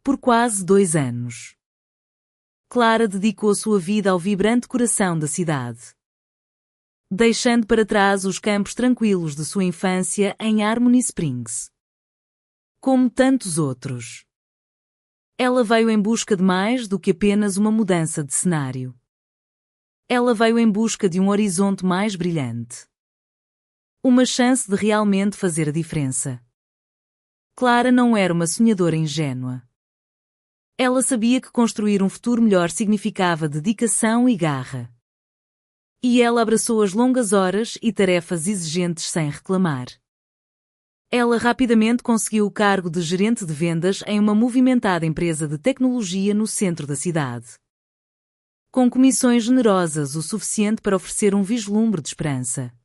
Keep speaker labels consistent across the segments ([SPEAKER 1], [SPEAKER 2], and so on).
[SPEAKER 1] Por quase 2 anos. Clara dedicou sua vida ao vibrante coração da cidade, deixando para trás os campos tranquilos de sua infância em Harmony Springs. Como tantos outros, ela veio em busca de mais do que apenas uma mudança de cenário. Ela veio em busca de um horizonte mais brilhante. Uma chance de realmente fazer a diferença. Clara não era uma sonhadora ingênua. Ela sabia que construir um futuro melhor significava dedicação e garra. E ela abraçou as longas horas e tarefas exigentes sem reclamar. Ela rapidamente conseguiu o cargo de gerente de vendas em uma movimentada empresa de tecnologia no centro da cidade. Com comissões generosas o suficiente para oferecer um vislumbre de esperança.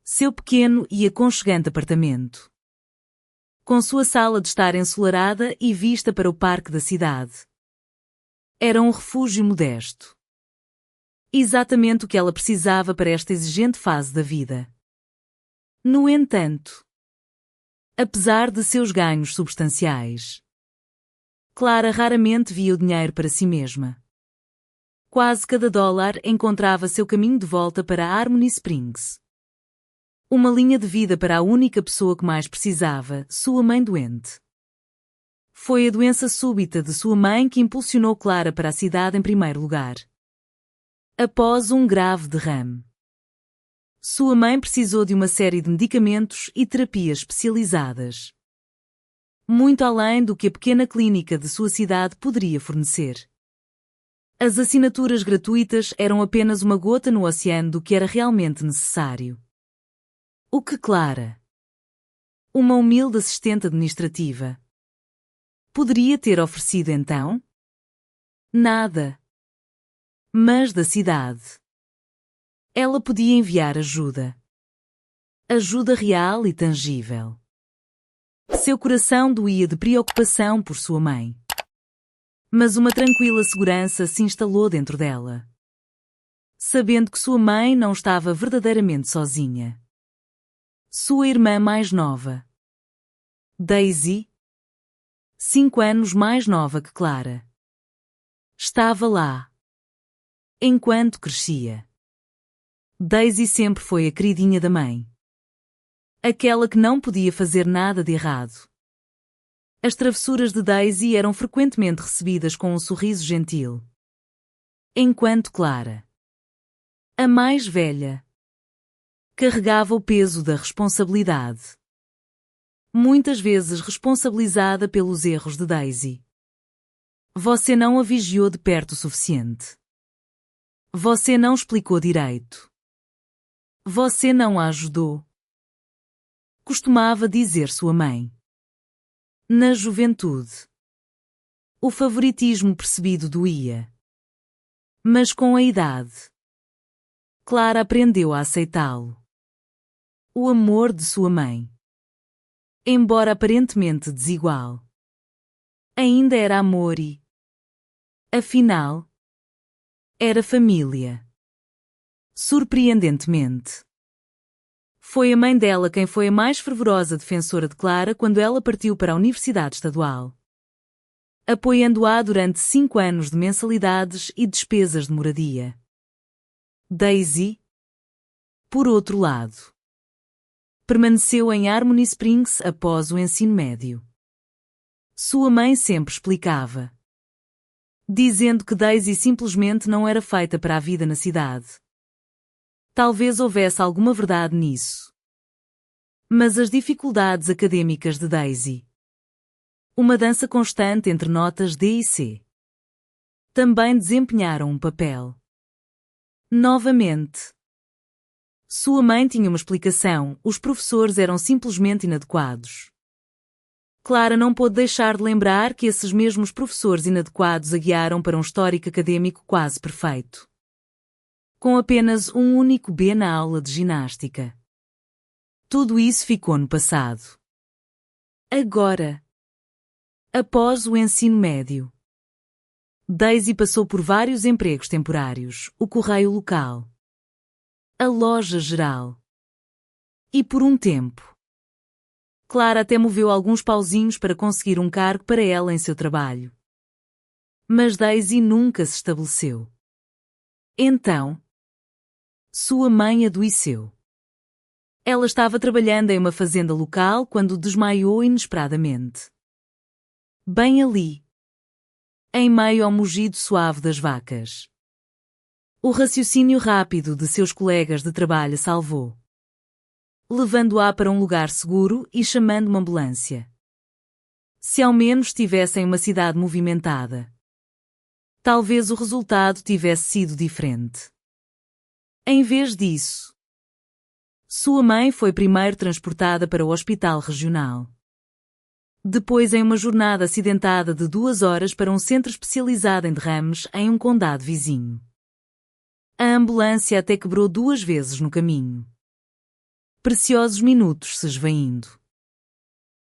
[SPEAKER 1] Seu pequeno e aconchegante apartamento, com sua sala de estar ensolarada e vista para o parque da cidade, era um refúgio modesto. Exatamente o que ela precisava para esta exigente fase da vida. No entanto, apesar de seus ganhos substanciais, Clara raramente via o dinheiro para si mesma. Quase cada dólar encontrava seu caminho de volta para Harmony Springs. Uma linha de vida para a única pessoa que mais precisava, sua mãe doente. Foi a doença súbita de sua mãe que impulsionou Clara para a cidade em primeiro lugar. Após um grave derrame, sua mãe precisou de uma série de medicamentos e terapias especializadas, muito além do que a pequena clínica de sua cidade poderia fornecer. As assinaturas gratuitas eram apenas uma gota no oceano do que era realmente necessário. O que Clara, uma humilde assistente administrativa, poderia ter oferecido então? Nada. Mas da cidade, ela podia enviar ajuda. Ajuda real e tangível. Seu coração doía de preocupação por sua mãe. Mas uma tranquila segurança se instalou dentro dela, sabendo que sua mãe não estava verdadeiramente sozinha. Sua irmã mais nova, Daisy, 5 anos mais nova que Clara, estava lá. Enquanto crescia, Daisy sempre foi a queridinha da mãe. Aquela que não podia fazer nada de errado. As travessuras de Daisy eram frequentemente recebidas com um sorriso gentil. Enquanto Clara, a mais velha, carregava o peso da responsabilidade. Muitas vezes responsabilizada pelos erros de Daisy. Você não a vigiou de perto o suficiente. Você não explicou direito. Você não a ajudou. Costumava dizer sua mãe. Na juventude, o favoritismo percebido doía. Mas com a idade, Clara aprendeu a aceitá-lo. O amor de sua mãe, embora aparentemente desigual, ainda era amor e, afinal, era família. Surpreendentemente, foi a mãe dela quem foi a mais fervorosa defensora de Clara quando ela partiu para a Universidade Estadual, apoiando-a durante 5 anos de mensalidades e despesas de moradia. Daisy, por outro lado, permaneceu em Harmony Springs após o ensino médio. Sua mãe sempre explicava, dizendo que Daisy simplesmente não era feita para a vida na cidade. Talvez houvesse alguma verdade nisso. Mas as dificuldades acadêmicas de Daisy, uma dança constante entre notas D e C, também desempenharam um papel. Novamente, sua mãe tinha uma explicação: os professores eram simplesmente inadequados. Clara não pôde deixar de lembrar que esses mesmos professores inadequados a guiaram para um histórico acadêmico quase perfeito, com apenas um único B na aula de ginástica. Tudo isso ficou no passado. Agora, após o ensino médio, Daisy passou por vários empregos temporários, o correio local, a loja geral. E por um tempo, Clara até moveu alguns pauzinhos para conseguir um cargo para ela em seu trabalho. Mas Daisy nunca se estabeleceu. Então, sua mãe adoeceu. Ela estava trabalhando em uma fazenda local quando desmaiou inesperadamente. Bem ali, em meio ao mugido suave das vacas. O raciocínio rápido de seus colegas de trabalho a salvou, levando-a para um lugar seguro e chamando uma ambulância. Se ao menos estivessem em uma cidade movimentada, talvez o resultado tivesse sido diferente. Em vez disso, sua mãe foi primeiro transportada para o hospital regional. Depois em uma jornada acidentada de 2 horas para um centro especializado em derrames em um condado vizinho. A ambulância até quebrou 2 vezes no caminho. Preciosos minutos se esvaindo.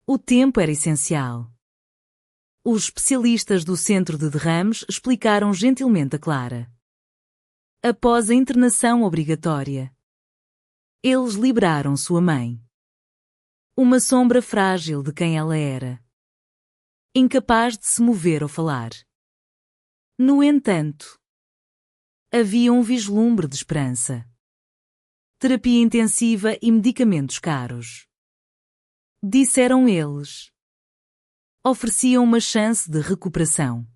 [SPEAKER 1] O tempo era essencial. Os especialistas do centro de derrames explicaram gentilmente a Clara. Após a internação obrigatória, eles liberaram sua mãe. Uma sombra frágil de quem ela era. Incapaz de se mover ou falar. No entanto, havia um vislumbre de esperança. Terapia intensiva e medicamentos caros. Disseram eles. Ofereciam uma chance de recuperação.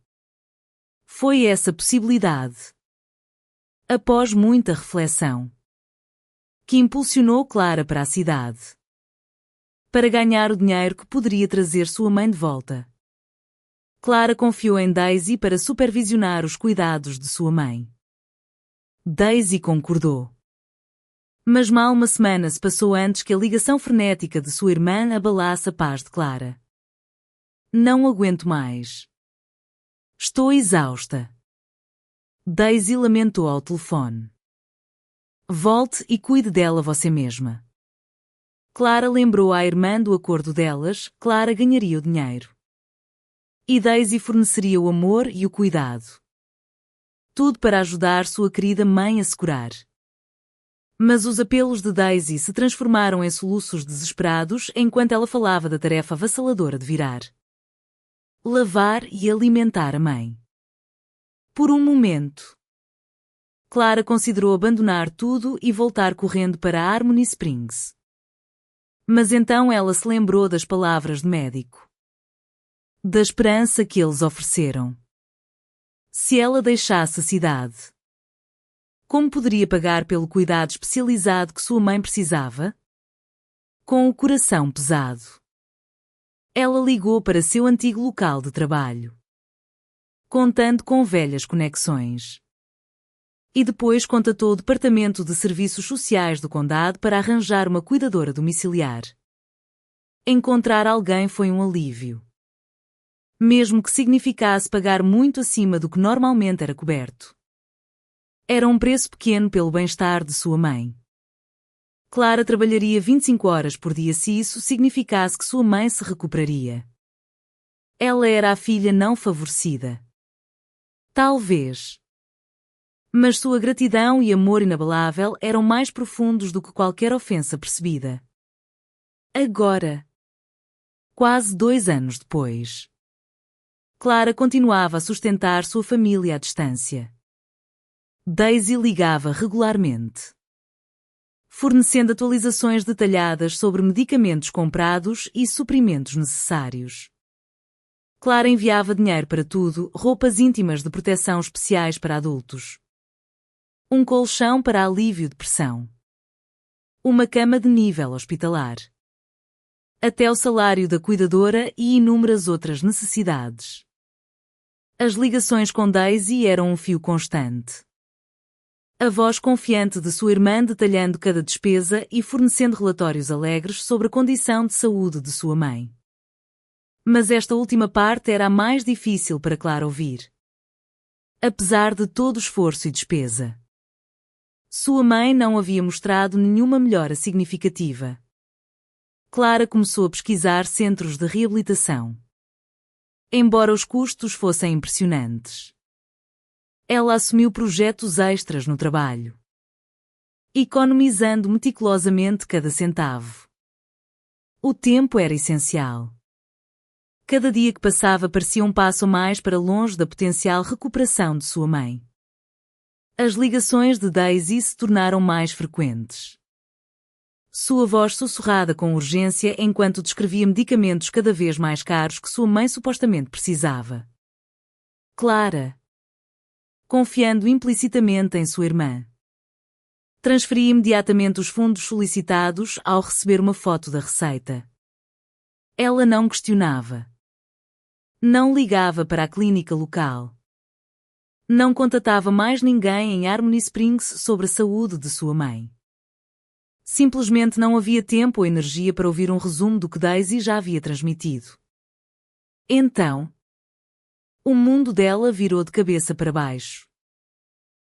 [SPEAKER 1] Foi essa possibilidade, após muita reflexão, que impulsionou Clara para a cidade. Para ganhar o dinheiro que poderia trazer sua mãe de volta. Clara confiou em Daisy para supervisionar os cuidados de sua mãe. Daisy concordou. Mas mal uma semana se passou antes que a ligação frenética de sua irmã abalasse a paz de Clara. Não aguento mais. Estou exausta. Daisy lamentou ao telefone. Volte e cuide dela você mesma. Clara lembrou à irmã do acordo delas, Clara ganharia o dinheiro. E Daisy forneceria o amor e o cuidado. Tudo para ajudar sua querida mãe a se curar. Mas os apelos de Daisy se transformaram em soluços desesperados enquanto ela falava da tarefa avassaladora de virar, lavar e alimentar a mãe. Por um momento, Clara considerou abandonar tudo e voltar correndo para Harmony Springs. Mas então ela se lembrou das palavras de médico. Da esperança que eles ofereceram. Se ela deixasse a cidade, como poderia pagar pelo cuidado especializado que sua mãe precisava? Com o coração pesado, ela ligou para seu antigo local de trabalho, contando com velhas conexões. E depois contatou o Departamento de Serviços Sociais do Condado para arranjar uma cuidadora domiciliar. Encontrar alguém foi um alívio. Mesmo que significasse pagar muito acima do que normalmente era coberto. Era um preço pequeno pelo bem-estar de sua mãe. Clara trabalharia 25 horas por dia se isso significasse que sua mãe se recuperaria. Ela era a filha não favorecida. Talvez. Mas sua gratidão e amor inabalável eram mais profundos do que qualquer ofensa percebida. Agora, quase 2 anos depois, Clara continuava a sustentar sua família à distância. Daisy ligava regularmente, fornecendo atualizações detalhadas sobre medicamentos comprados e suprimentos necessários. Clara enviava dinheiro para tudo, roupas íntimas de proteção especiais para adultos. Um colchão para alívio de pressão. Uma cama de nível hospitalar. Até o salário da cuidadora e inúmeras outras necessidades. As ligações com Daisy eram um fio constante. A voz confiante de sua irmã detalhando cada despesa e fornecendo relatórios alegres sobre a condição de saúde de sua mãe. Mas esta última parte era a mais difícil para Clara ouvir. Apesar de todo o esforço e despesa, sua mãe não havia mostrado nenhuma melhora significativa. Clara começou a pesquisar centros de reabilitação. Embora os custos fossem impressionantes, ela assumiu projetos extras no trabalho, economizando meticulosamente cada centavo. O tempo era essencial. Cada dia que passava parecia um passo a mais para longe da potencial recuperação de sua mãe. As ligações de Daisy se tornaram mais frequentes. Sua voz sussurrada com urgência enquanto descrevia medicamentos cada vez mais caros que sua mãe supostamente precisava. Clara, confiando implicitamente em sua irmã, transferia imediatamente os fundos solicitados ao receber uma foto da receita. Ela não questionava. Não ligava para a clínica local. Não contatava mais ninguém em Harmony Springs sobre a saúde de sua mãe. Simplesmente não havia tempo ou energia para ouvir um resumo do que Daisy já havia transmitido. Então, o mundo dela virou de cabeça para baixo.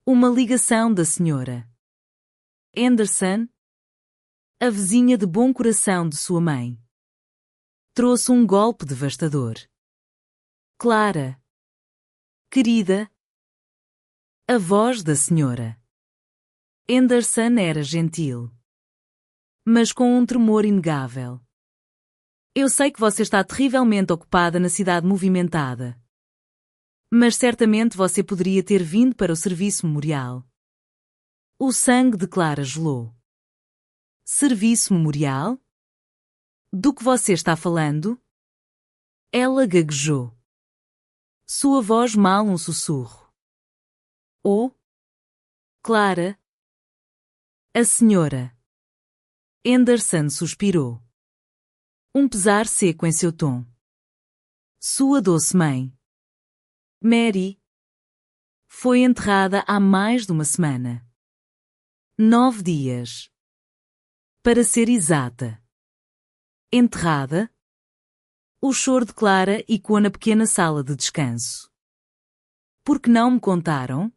[SPEAKER 1] Uma ligação da senhora Anderson, a vizinha de bom coração de sua mãe, trouxe um golpe devastador. Clara, querida. A voz da senhora Anderson era gentil, mas com um tremor inegável. Eu sei que você está terrivelmente ocupada na cidade movimentada. Mas certamente você poderia ter vindo para o serviço memorial. O sangue de Clara gelou. Serviço memorial? Do que você está falando? Ela gaguejou. Sua voz mal um sussurro. Oh? Clara? A senhora Anderson suspirou. Um pesar seco em seu tom. Sua doce mãe, Mary, foi enterrada há mais de uma semana. 9 dias. Para ser exata. Enterrada? O choro de Clara ecoou na pequena sala de descanso. Por que não me contaram?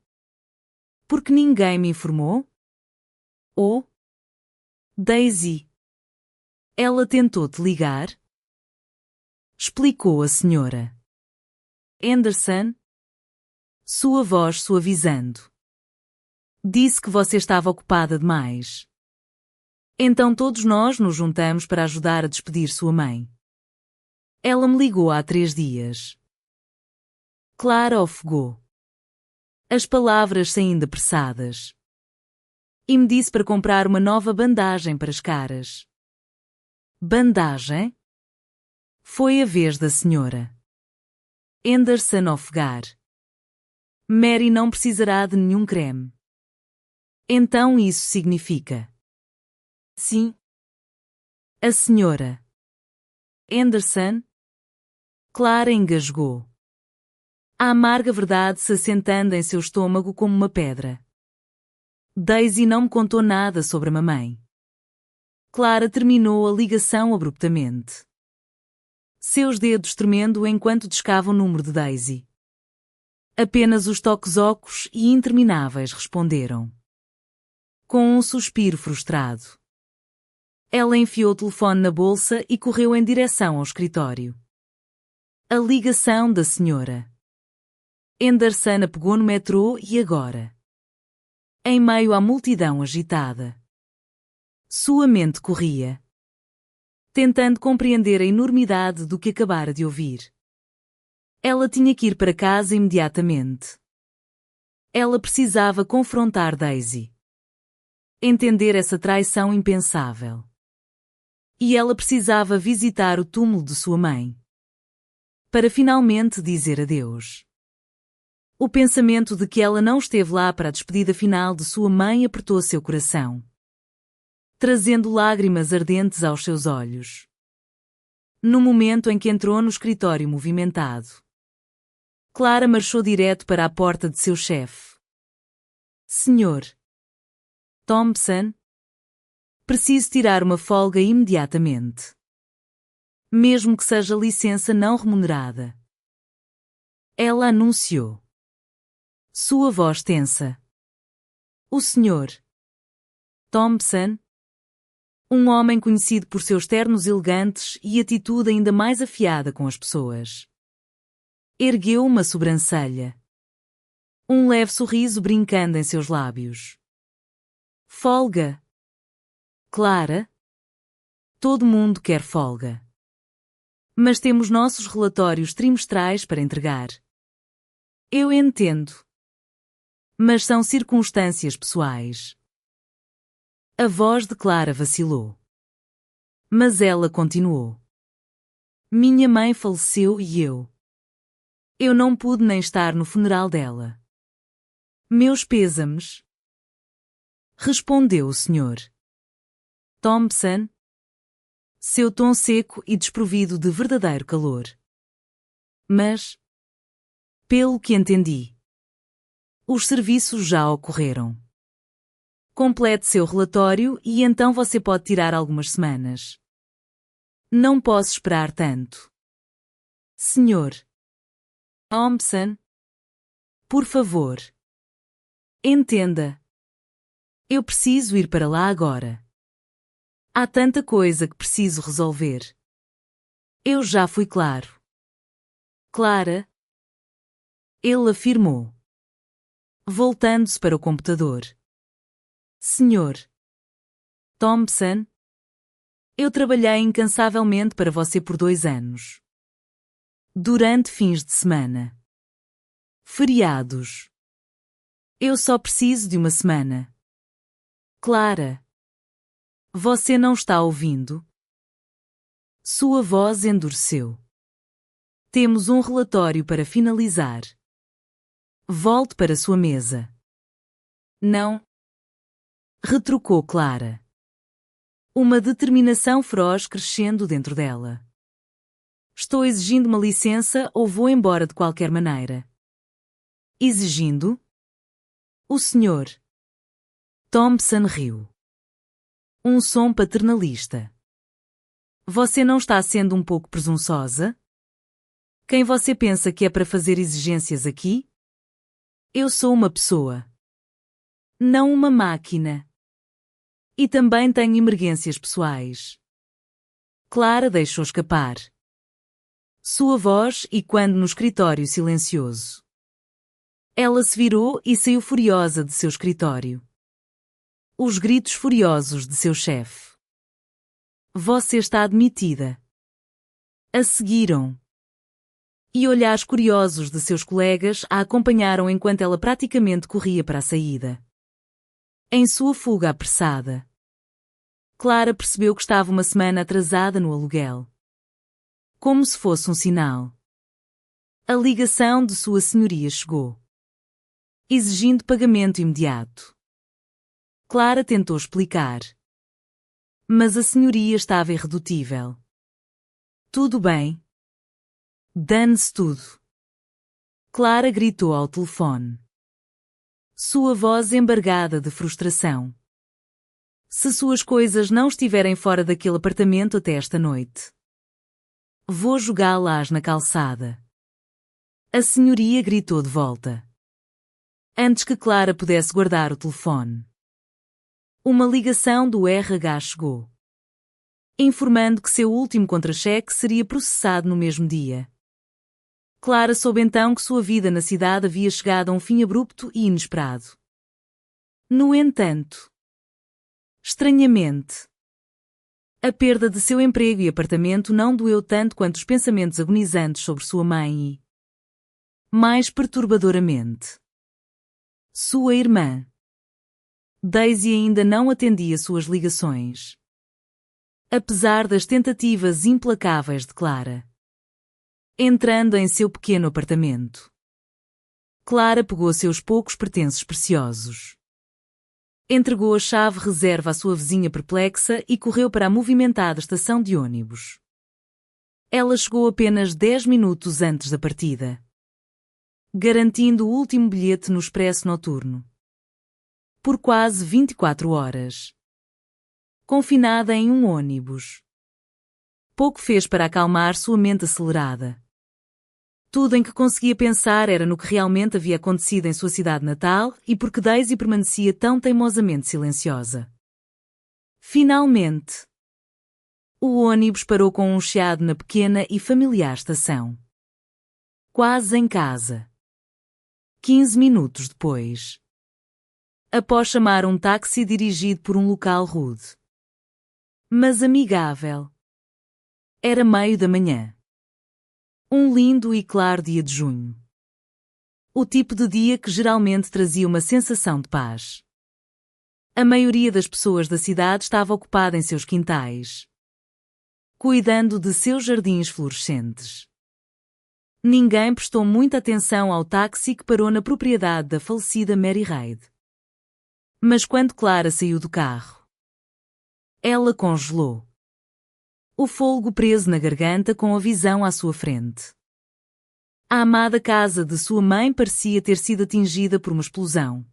[SPEAKER 1] Porque ninguém me informou? Oh? Daisy. Ela tentou te ligar? Explicou a senhora Anderson, sua voz suavizando. Disse que você estava ocupada demais. Então todos nós nos juntamos para ajudar a despedir sua mãe. Ela me ligou há 3 dias. Clara ofegou. As palavras saindo apressadas. E me disse para comprar uma nova bandagem para as caras. Bandagem? Foi a vez da senhora Anderson ofegar. Mary não precisará de nenhum creme. Então isso significa? Sim. A senhora Anderson? Clara engasgou. A amarga verdade se assentando em seu estômago como uma pedra. Daisy não me contou nada sobre a mamãe. Clara terminou a ligação abruptamente. Seus dedos tremendo enquanto discava o número de Daisy. Apenas os toques ocos e intermináveis responderam. Com um suspiro frustrado. Ela enfiou o telefone na bolsa e correu em direção ao escritório. A ligação da senhora Anderson pegou no metrô e agora? Em meio à multidão agitada. Sua mente corria, tentando compreender a enormidade do que acabara de ouvir. Ela tinha que ir para casa imediatamente. Ela precisava confrontar Daisy. Entender essa traição impensável. E ela precisava visitar o túmulo de sua mãe. Para finalmente dizer adeus. O pensamento de que ela não esteve lá para a despedida final de sua mãe apertou seu coração, trazendo lágrimas ardentes aos seus olhos. No momento em que entrou no escritório movimentado, Clara marchou direto para a porta de seu chefe. Senhor Thompson, preciso tirar uma folga imediatamente. Mesmo que seja licença não remunerada. Ela anunciou. Sua voz tensa. O Sr. Thompson, um homem conhecido por seus ternos elegantes e atitude ainda mais afiada com as pessoas, ergueu uma sobrancelha. Um leve sorriso brincando em seus lábios. Folga. Clara? Todo mundo quer folga. Mas temos nossos relatórios trimestrais para entregar. Eu entendo. Mas são circunstâncias pessoais. A voz de Clara vacilou. Mas ela continuou. Minha mãe faleceu e eu não pude nem estar no funeral dela. Meus pêsames. Respondeu o Sr. Thompson, seu tom seco e desprovido de verdadeiro calor. Mas, pelo que entendi, os serviços já ocorreram. Complete seu relatório e então você pode tirar algumas semanas. Não posso esperar tanto. Sr. Thompson, por favor. Entenda. Eu preciso ir para lá agora. Há tanta coisa que preciso resolver. Eu já fui claro. Clara? Ele afirmou, voltando-se para o computador. Sr. Thompson? Eu trabalhei incansavelmente para você por 2 anos. Durante fins de semana. Feriados. Eu só preciso de uma semana. Clara. Você não está ouvindo? Sua voz endureceu. Temos um relatório para finalizar. Volte para sua mesa. Não. Retrucou Clara. Uma determinação feroz crescendo dentro dela. Estou exigindo uma licença ou vou embora de qualquer maneira. Exigindo? O Sr. Thompson riu. Um som paternalista. Você não está sendo um pouco presunçosa? Quem você pensa que é para fazer exigências aqui? Eu sou uma pessoa. Não uma máquina. E também tenho emergências pessoais. Clara deixou escapar sua voz e quando no escritório silencioso. Ela se virou e saiu furiosa de seu escritório. Os gritos furiosos de seu chefe. Você está admitida. A seguiram. E olhares curiosos de seus colegas a acompanharam enquanto ela praticamente corria para a saída. Em sua fuga apressada, Clara percebeu que estava uma semana atrasada no aluguel. Como se fosse um sinal. A ligação de sua senhoria chegou, exigindo pagamento imediato. Clara tentou explicar. Mas a senhoria estava irredutível. Tudo bem. Dane-se tudo. Clara gritou ao telefone. Sua voz embargada de frustração. Se suas coisas não estiverem fora daquele apartamento até esta noite, vou jogá-las na calçada. A senhoria gritou de volta. Antes que Clara pudesse guardar o telefone. Uma ligação do RH chegou, informando que seu último contra-cheque seria processado no mesmo dia. Clara soube então que sua vida na cidade havia chegado a um fim abrupto e inesperado. No entanto, estranhamente, a perda de seu emprego e apartamento não doeu tanto quanto os pensamentos agonizantes sobre sua mãe e, mais perturbadoramente, sua irmã. Daisy ainda não atendia suas ligações. Apesar das tentativas implacáveis de Clara. Entrando em seu pequeno apartamento, Clara pegou seus poucos pertences preciosos. Entregou a chave reserva à sua vizinha perplexa e correu para a movimentada estação de ônibus. Ela chegou apenas 10 minutos antes da partida, garantindo o último bilhete no expresso noturno. Por quase 24 horas. Confinada em um ônibus. Pouco fez para acalmar sua mente acelerada. Tudo em que conseguia pensar era no que realmente havia acontecido em sua cidade natal e porque Daisy permanecia tão teimosamente silenciosa. Finalmente, o ônibus parou com um chiado na pequena e familiar estação. Quase em casa. 15 minutos depois. Após chamar um táxi dirigido por um local rude. mas amigável. Era meio da manhã. Um lindo e claro dia de junho. O tipo de dia que geralmente trazia uma sensação de paz. A maioria das pessoas da cidade estava ocupada em seus quintais, cuidando de seus jardins florescentes. Ninguém prestou muita atenção ao táxi que parou na propriedade da falecida Mary Reid. Mas quando Clara saiu do carro, ela congelou. O fôlego preso na garganta com a visão à sua frente. A amada casa de sua mãe parecia ter sido atingida por uma explosão.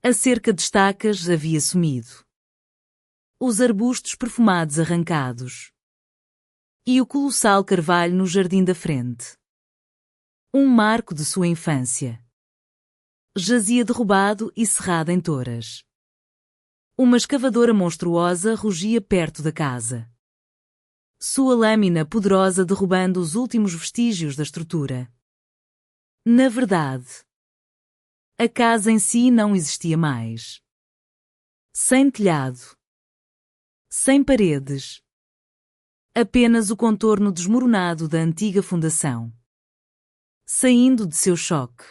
[SPEAKER 1] A cerca de estacas havia sumido. Os arbustos perfumados arrancados. E o colossal carvalho no jardim da frente. Um marco de sua infância. Jazia derrubado e cerrado em toras. Uma escavadora monstruosa rugia perto da casa. Sua lâmina poderosa derrubando os últimos vestígios da estrutura. Na verdade, a casa em si não existia mais. Sem telhado. Sem paredes. Apenas o contorno desmoronado da antiga fundação. Saindo de seu choque,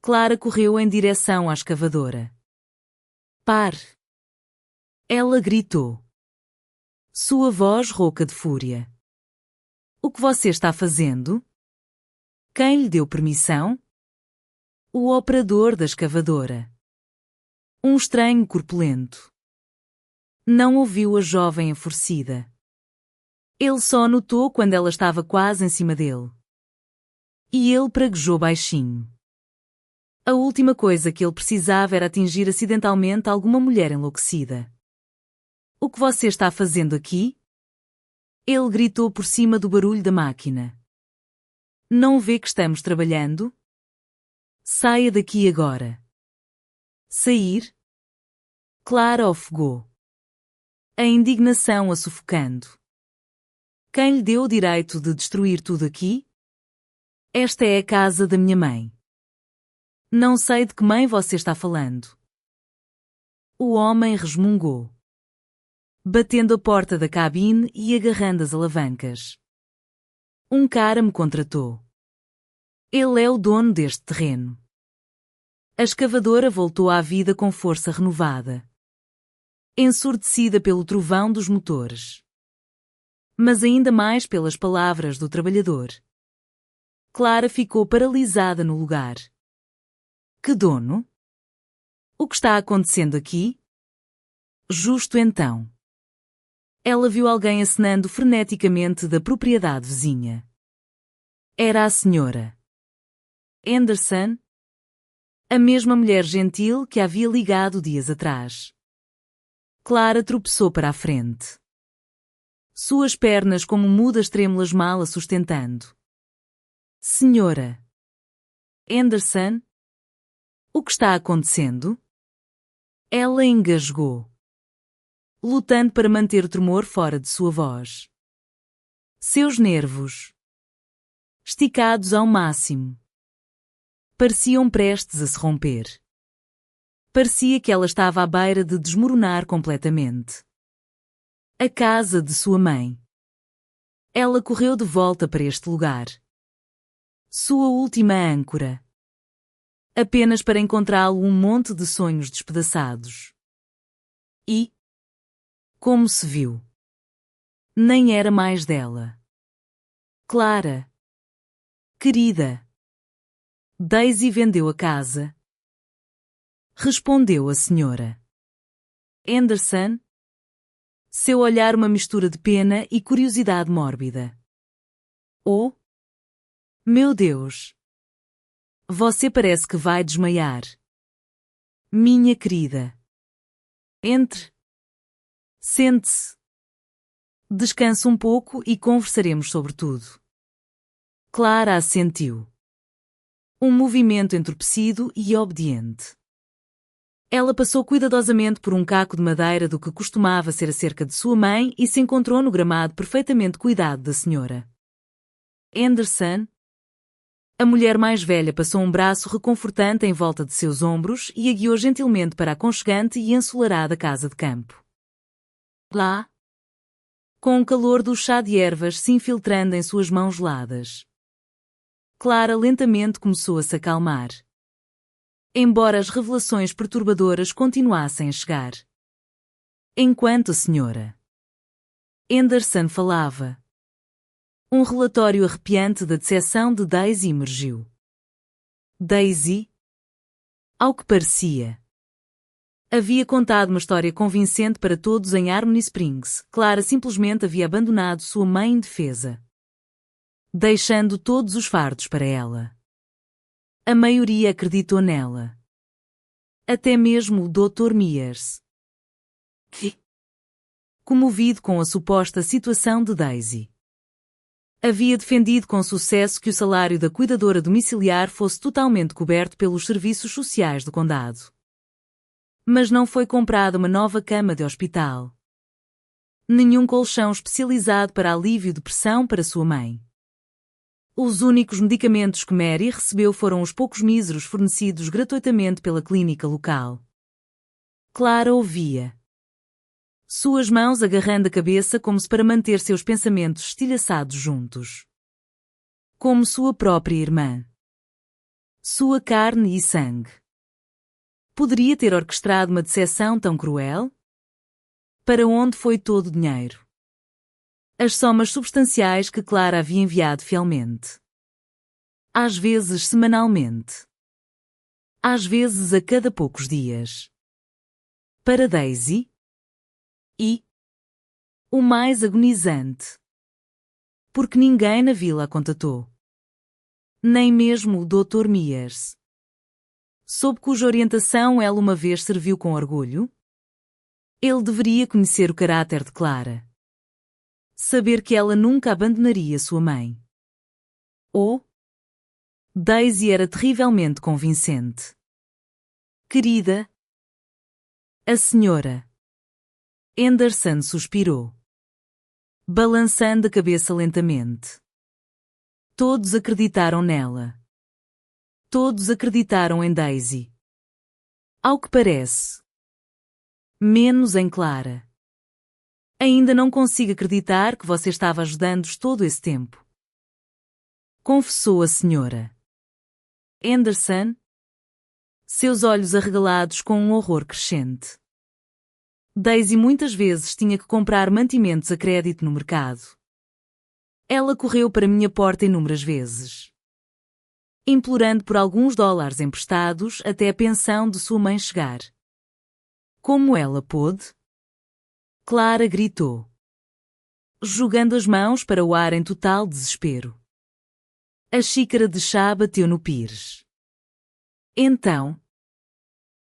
[SPEAKER 1] Clara correu em direção à escavadora. Pare! Ela gritou. Sua voz rouca de fúria. O que você está fazendo? Quem lhe deu permissão? O operador da escavadora. Um estranho corpulento. Não ouviu a jovem enfurecida. Ele só a notou quando ela estava quase em cima dele. E ele praguejou baixinho. A última coisa que ele precisava era atingir acidentalmente alguma mulher enlouquecida. O que você está fazendo aqui? Ele gritou por cima do barulho da máquina. Não vê que estamos trabalhando? Saia daqui agora. Sair? Clara ofegou. A indignação a sufocando. Quem lhe deu o direito de destruir tudo aqui? Esta é a casa da minha mãe. Não sei de que mãe você está falando. O homem resmungou, batendo a porta da cabine e agarrando as alavancas. Um cara me contratou. Ele é o dono deste terreno. A escavadora voltou à vida com força renovada, ensurdecida pelo trovão dos motores, mas ainda mais pelas palavras do trabalhador. Clara ficou paralisada no lugar. Que dono? O que está acontecendo aqui? Justo então. Ela viu alguém acenando freneticamente da propriedade vizinha. Era a senhora Anderson, a mesma mulher gentil que havia ligado dias atrás. Clara tropeçou para a frente. Suas pernas como mudas trêmulas mal a sustentando. Senhora Anderson? O que está acontecendo? Ela engasgou, lutando para manter o tremor fora de sua voz. Seus nervos, esticados ao máximo, pareciam prestes a se romper. Parecia que ela estava à beira de desmoronar completamente. A casa de sua mãe. Ela correu de volta para este lugar. Sua última âncora. Apenas para encontrá-lo um monte de sonhos despedaçados. E, como se viu, nem era mais dela. Clara. Querida. Daisy vendeu a casa. Respondeu a senhora Anderson. Seu olhar uma mistura de pena e curiosidade mórbida. Oh, meu Deus! Você parece que vai desmaiar. Minha querida. Entre. Sente-se. Descanse um pouco e conversaremos sobre tudo. Clara assentiu. Um movimento entorpecido e obediente. Ela passou cuidadosamente por um caco de madeira do que costumava ser a cerca de sua mãe e se encontrou no gramado perfeitamente cuidado da senhora Anderson. A mulher mais velha passou um braço reconfortante em volta de seus ombros e a guiou gentilmente para a aconchegante e ensolarada casa de campo. Lá, com o calor do chá de ervas se infiltrando em suas mãos geladas, Clara lentamente começou a se acalmar. Embora as revelações perturbadoras continuassem a chegar. Enquanto a senhora Henderson falava, um relatório arrepiante da decepção de Daisy emergiu. Daisy, ao que parecia, havia contado uma história convincente para todos em Harmony Springs. Clara simplesmente havia abandonado sua mãe indefesa, deixando todos os fardos para ela. A maioria acreditou nela. Até mesmo o Dr. Mears, que, comovido com a suposta situação de Daisy, havia defendido com sucesso que o salário da cuidadora domiciliar fosse totalmente coberto pelos serviços sociais do condado. Mas não foi comprada uma nova cama de hospital. Nenhum colchão especializado para alívio de pressão para sua mãe. Os únicos medicamentos que Mary recebeu foram os poucos míseros fornecidos gratuitamente pela clínica local. Clara ouvia, suas mãos agarrando a cabeça como se para manter seus pensamentos estilhaçados juntos. Como sua própria irmã. Sua carne e sangue. Poderia ter orquestrado uma decepção tão cruel? Para onde foi todo o dinheiro? As somas substanciais que Clara havia enviado fielmente. Às vezes semanalmente. Às vezes a cada poucos dias. Para Daisy? E, o mais agonizante, porque ninguém na vila a contatou. Nem mesmo o Dr. Mears, sob cuja orientação ela uma vez serviu com orgulho. Ele deveria conhecer o caráter de Clara. Saber que ela nunca abandonaria sua mãe. Ou, Daisy era terrivelmente convincente. Querida, a senhora Henderson suspirou, balançando a cabeça lentamente. Todos acreditaram nela. Todos acreditaram em Daisy. Ao que parece. Menos em Clara. Ainda não consigo acreditar que você estava ajudando-os todo esse tempo. Confessou a senhora Henderson, seus olhos arregalados com um horror crescente. Daisy muitas vezes tinha que comprar mantimentos a crédito no mercado. Ela correu para minha porta inúmeras vezes, implorando por alguns dólares emprestados até a pensão de sua mãe chegar. Como ela pôde? Clara gritou, jogando as mãos para o ar em total desespero. A xícara de chá bateu no pires. Então,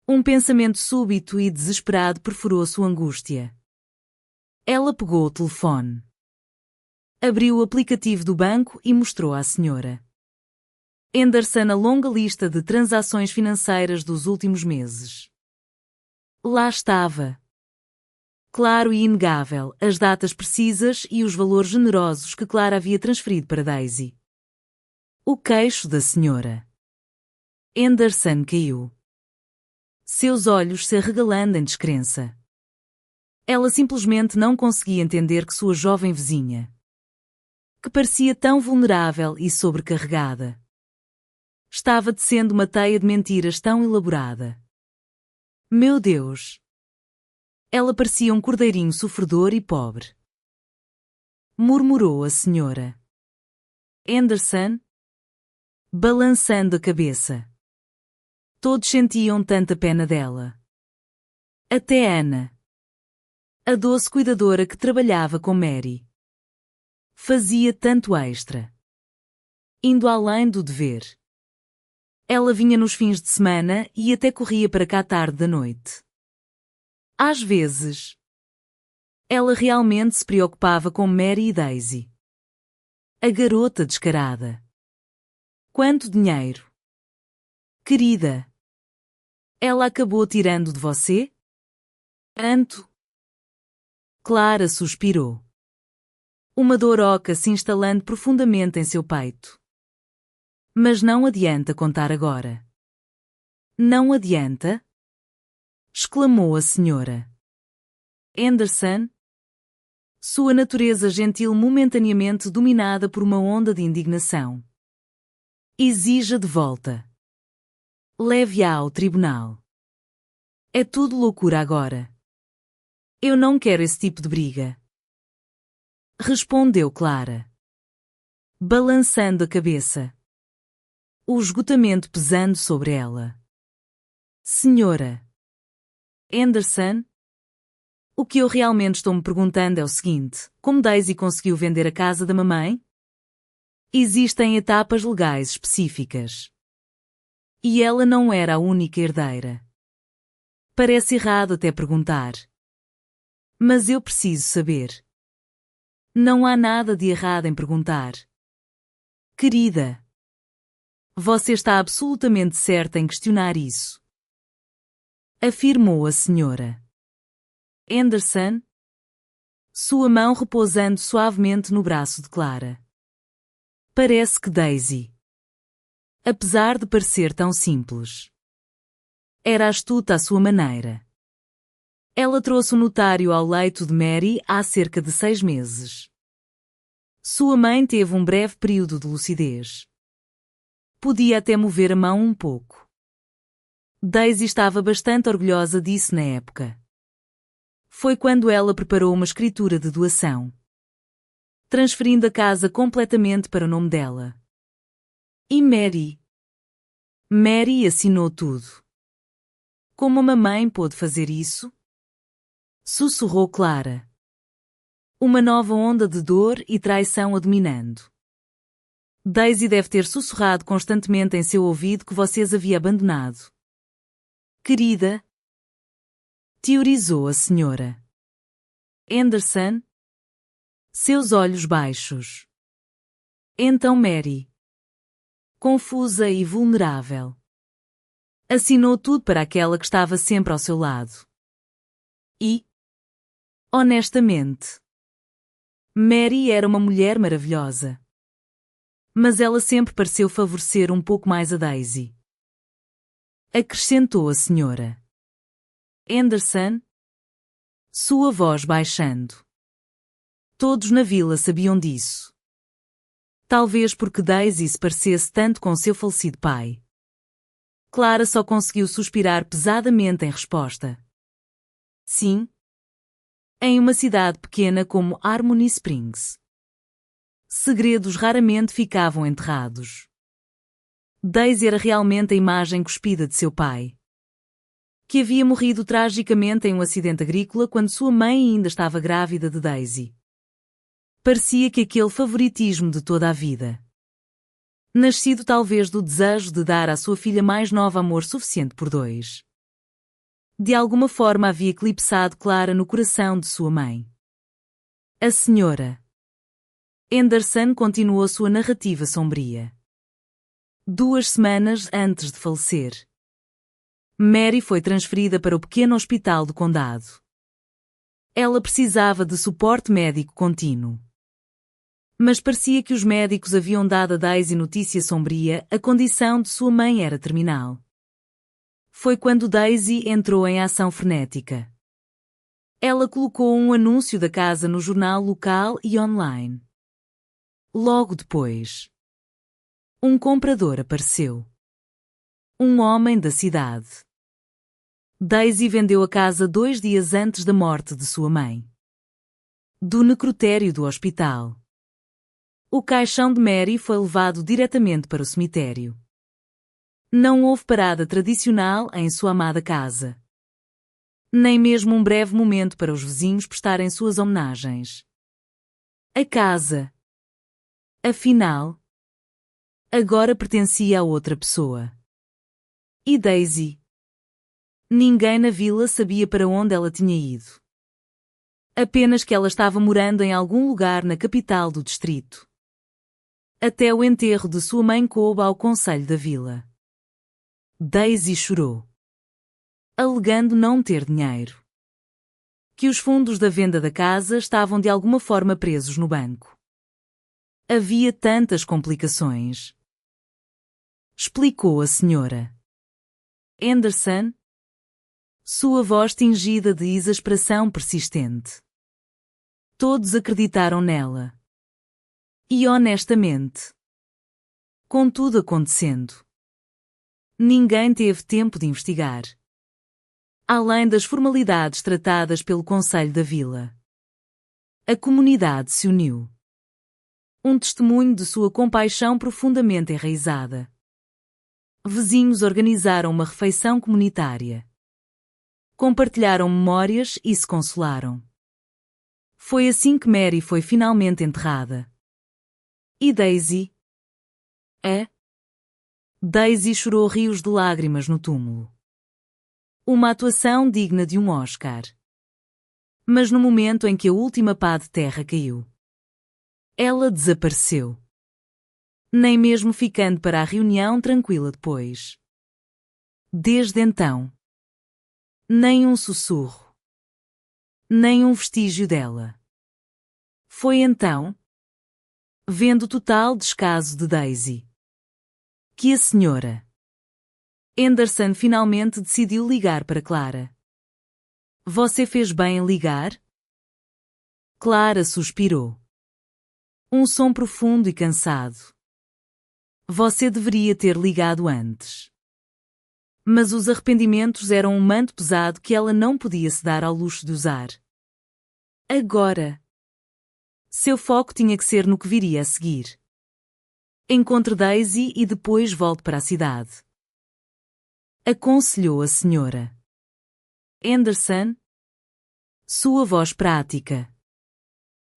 [SPEAKER 1] um pensamento súbito e desesperado perfurou sua angústia. Ela pegou o telefone. Abriu o aplicativo do banco e mostrou à senhora Henderson a longa lista de transações financeiras dos últimos meses. Lá estava. Claro e inegável, as datas precisas e os valores generosos que Clara havia transferido para Daisy. O queixo da senhora Henderson caiu. Seus olhos se arregalando em descrença. Ela simplesmente não conseguia entender que sua jovem vizinha, que parecia tão vulnerável e sobrecarregada, estava tecendo uma teia de mentiras tão elaborada. Meu Deus! Ela parecia um cordeirinho sofredor e pobre. Murmurou a senhora Henderson, balançando a cabeça. Todos sentiam tanta pena dela. Até Ana, a doce cuidadora que trabalhava com Mary. Fazia tanto extra. Indo além do dever. Ela vinha nos fins de semana e até corria para cá tarde da noite. Às vezes, ela realmente se preocupava com Mary e Daisy. A garota descarada. Quanto dinheiro! Querida! Ela acabou tirando de você? Tanto. Clara suspirou. Uma dor oca se instalando profundamente em seu peito. Mas não adianta contar agora. Não adianta? Exclamou a senhora Henderson, Sua natureza gentil momentaneamente dominada por uma onda de indignação. Exija de volta. Leve-a ao tribunal. É tudo loucura agora. Eu não quero esse tipo de briga. Respondeu Clara, balançando a cabeça. O esgotamento pesando sobre ela. Senhora Anderson? O que eu realmente estou me perguntando é o seguinte: como Daisy conseguiu vender a casa da mamãe? Existem etapas legais específicas. E ela não era a única herdeira. Parece errado até perguntar. Mas eu preciso saber. Não há nada de errado em perguntar. Querida. Você está absolutamente certa em questionar isso. Afirmou a senhora Anderson, sua mão repousando suavemente no braço de Clara. Parece que Daisy, apesar de parecer tão simples, era astuta à sua maneira. Ela trouxe o notário ao leito de Mary há cerca de 6 meses. Sua mãe teve um breve período de lucidez. Podia até mover a mão um pouco. Daisy estava bastante orgulhosa disso na época. Foi quando ela preparou uma escritura de doação, transferindo a casa completamente para o nome dela. E Mary assinou tudo. Como a mamãe pôde fazer isso? Sussurrou Clara. Uma nova onda de dor e traição a dominando. Daisy deve ter sussurrado constantemente em seu ouvido que vocês havia abandonado. Querida, teorizou a senhora Anderson, seus olhos baixos. Então Mary, confusa e vulnerável, assinou tudo para aquela que estava sempre ao seu lado. E, honestamente, Mary era uma mulher maravilhosa. Mas ela sempre pareceu favorecer um pouco mais a Daisy. Acrescentou a senhora Anderson, sua voz baixando. Todos na vila sabiam disso. Talvez porque Daisy se parecesse tanto com seu falecido pai. Clara só conseguiu suspirar pesadamente em resposta. Sim. Em uma cidade pequena como Harmony Springs, segredos raramente ficavam enterrados. Daisy era realmente a imagem cuspida de seu pai, que havia morrido tragicamente em um acidente agrícola quando sua mãe ainda estava grávida de Daisy. Parecia que aquele favoritismo de toda a vida, nascido talvez do desejo de dar à sua filha mais nova amor suficiente por 2, de alguma forma havia eclipsado Clara no coração de sua mãe. A senhora Anderson continuou sua narrativa sombria. 2 semanas antes de falecer, Mary foi transferida para o pequeno hospital do condado. Ela precisava de suporte médico contínuo. Mas parecia que os médicos haviam dado a Daisy notícia sombria: a condição de sua mãe era terminal. Foi quando Daisy entrou em ação frenética. Ela colocou um anúncio da casa no jornal local e online. Logo depois, um comprador apareceu. Um homem da cidade. Daisy vendeu a casa 2 dias antes da morte de sua mãe. Do necrotério do hospital, o caixão de Mary foi levado diretamente para o cemitério. Não houve parada tradicional em sua amada casa. Nem mesmo um breve momento para os vizinhos prestarem suas homenagens. A casa, afinal, agora pertencia a outra pessoa. E Daisy? Ninguém na vila sabia para onde ela tinha ido. Apenas que ela estava morando em algum lugar na capital do distrito. Até o enterro de sua mãe coube ao conselho da vila. Daisy chorou, alegando não ter dinheiro. Que os fundos da venda da casa estavam de alguma forma presos no banco. Havia tantas complicações. Explicou a senhora Anderson, sua voz tingida de exasperação persistente. Todos acreditaram nela. E honestamente. Com tudo acontecendo, ninguém teve tempo de investigar. Além das formalidades tratadas pelo Conselho da Vila, a comunidade se uniu. Um testemunho de sua compaixão profundamente enraizada. Vizinhos organizaram uma refeição comunitária. Compartilharam memórias e se consolaram. Foi assim que Mary foi finalmente enterrada. E Daisy? Daisy chorou rios de lágrimas no túmulo. Uma atuação digna de um Oscar. Mas no momento em que a última pá de terra caiu, ela desapareceu. Nem mesmo ficando para a reunião tranquila depois. Desde então, nem um sussurro, nem um vestígio dela. Foi então, vendo o total descaso de Daisy, que a senhora Anderson finalmente decidiu ligar para Clara. Você fez bem em ligar? Clara suspirou. Um som profundo e cansado. Você deveria ter ligado antes. Mas os arrependimentos eram um manto pesado que ela não podia se dar ao luxo de usar. Agora, seu foco tinha que ser no que viria a seguir. Encontre Daisy e depois volte para a cidade. Aconselhou a senhora Anderson. Sua voz prática.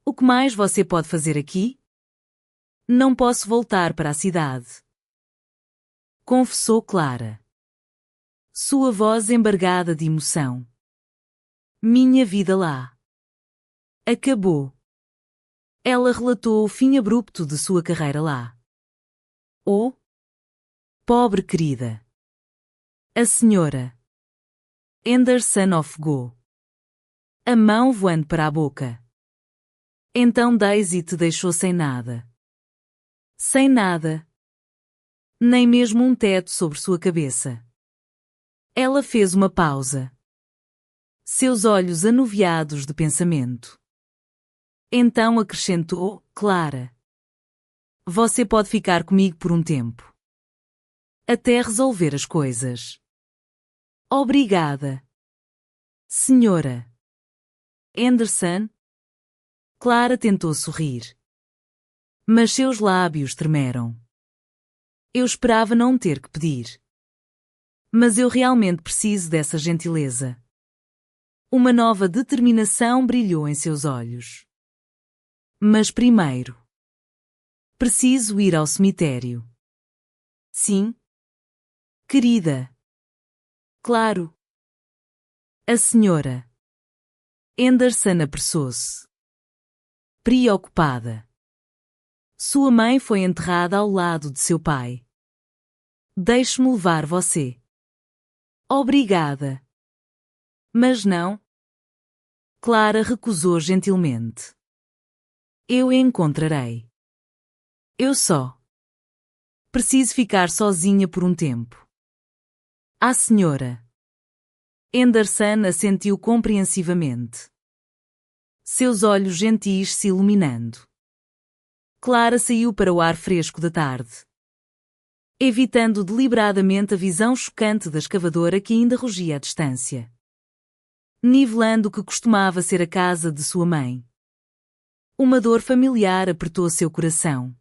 [SPEAKER 1] O que mais você pode fazer aqui? Não posso voltar para a cidade. Confessou Clara. Sua voz embargada de emoção. Minha vida lá acabou. Ela relatou o fim abrupto de sua carreira lá. Oh, pobre querida. A senhora Anderson ofegou. A mão voando para a boca. Então Daisy te deixou sem nada. Sem nada. Nem mesmo um teto sobre sua cabeça. Ela fez uma pausa. Seus olhos anuviados de pensamento. Então acrescentou, Clara. Você pode ficar comigo por um tempo. Até resolver as coisas. Obrigada. Senhora Anderson. Clara tentou sorrir. Mas seus lábios tremeram. Eu esperava não ter que pedir. Mas eu realmente preciso dessa gentileza. Uma nova determinação brilhou em seus olhos. Mas primeiro, preciso ir ao cemitério. Sim? Querida. Claro. A senhora Anderson apressou-se. Preocupada. Sua mãe foi enterrada ao lado de seu pai. Deixe-me levar você. Obrigada. Mas não. Clara recusou gentilmente. Eu a encontrarei. Eu só preciso ficar sozinha por um tempo. A senhora Anderson assentiu compreensivamente. Seus olhos gentis se iluminando. Clara saiu para o ar fresco da tarde, evitando deliberadamente a visão chocante da escavadora que ainda rugia à distância, nivelando o que costumava ser a casa de sua mãe. Uma dor familiar apertou seu coração.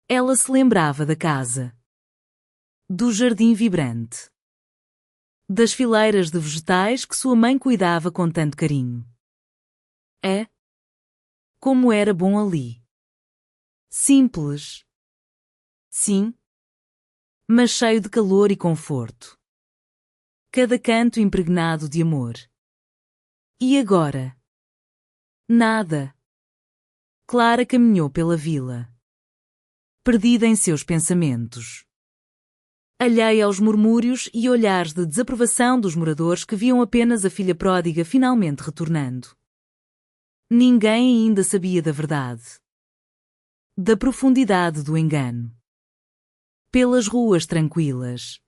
[SPEAKER 1] Ela se lembrava da casa, do jardim vibrante, das fileiras de vegetais que sua mãe cuidava com tanto carinho. Como era bom ali. Simples. Sim. Mas cheio de calor e conforto. Cada canto impregnado de amor. E agora? Nada. Clara caminhou pela vila, perdida em seus pensamentos, alheia aos murmúrios e olhares de desaprovação dos moradores que viam apenas a filha pródiga finalmente retornando. Ninguém ainda sabia da verdade, da profundidade do engano. Pelas ruas tranquilas,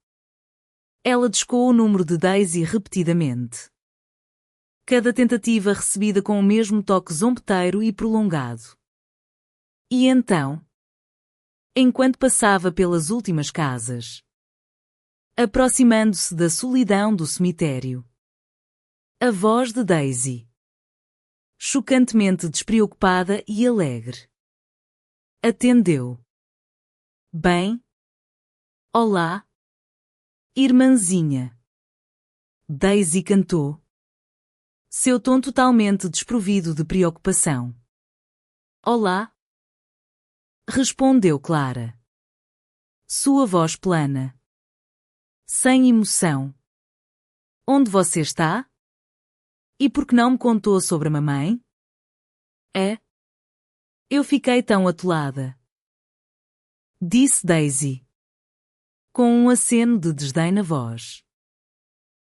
[SPEAKER 1] ela discou o número de Daisy repetidamente. Cada tentativa recebida com o mesmo toque zombeteiro e prolongado. E então, enquanto passava pelas últimas casas, aproximando-se da solidão do cemitério, a voz de Daisy, chocantemente despreocupada e alegre, atendeu. Bem? Olá, irmãzinha. Daisy cantou, seu tom totalmente desprovido de preocupação. Olá? Respondeu Clara. Sua voz plana, sem emoção. Onde você está? E por que não me contou sobre a mamãe? É? Eu fiquei tão atolada. Disse Daisy, com um aceno de desdém na voz.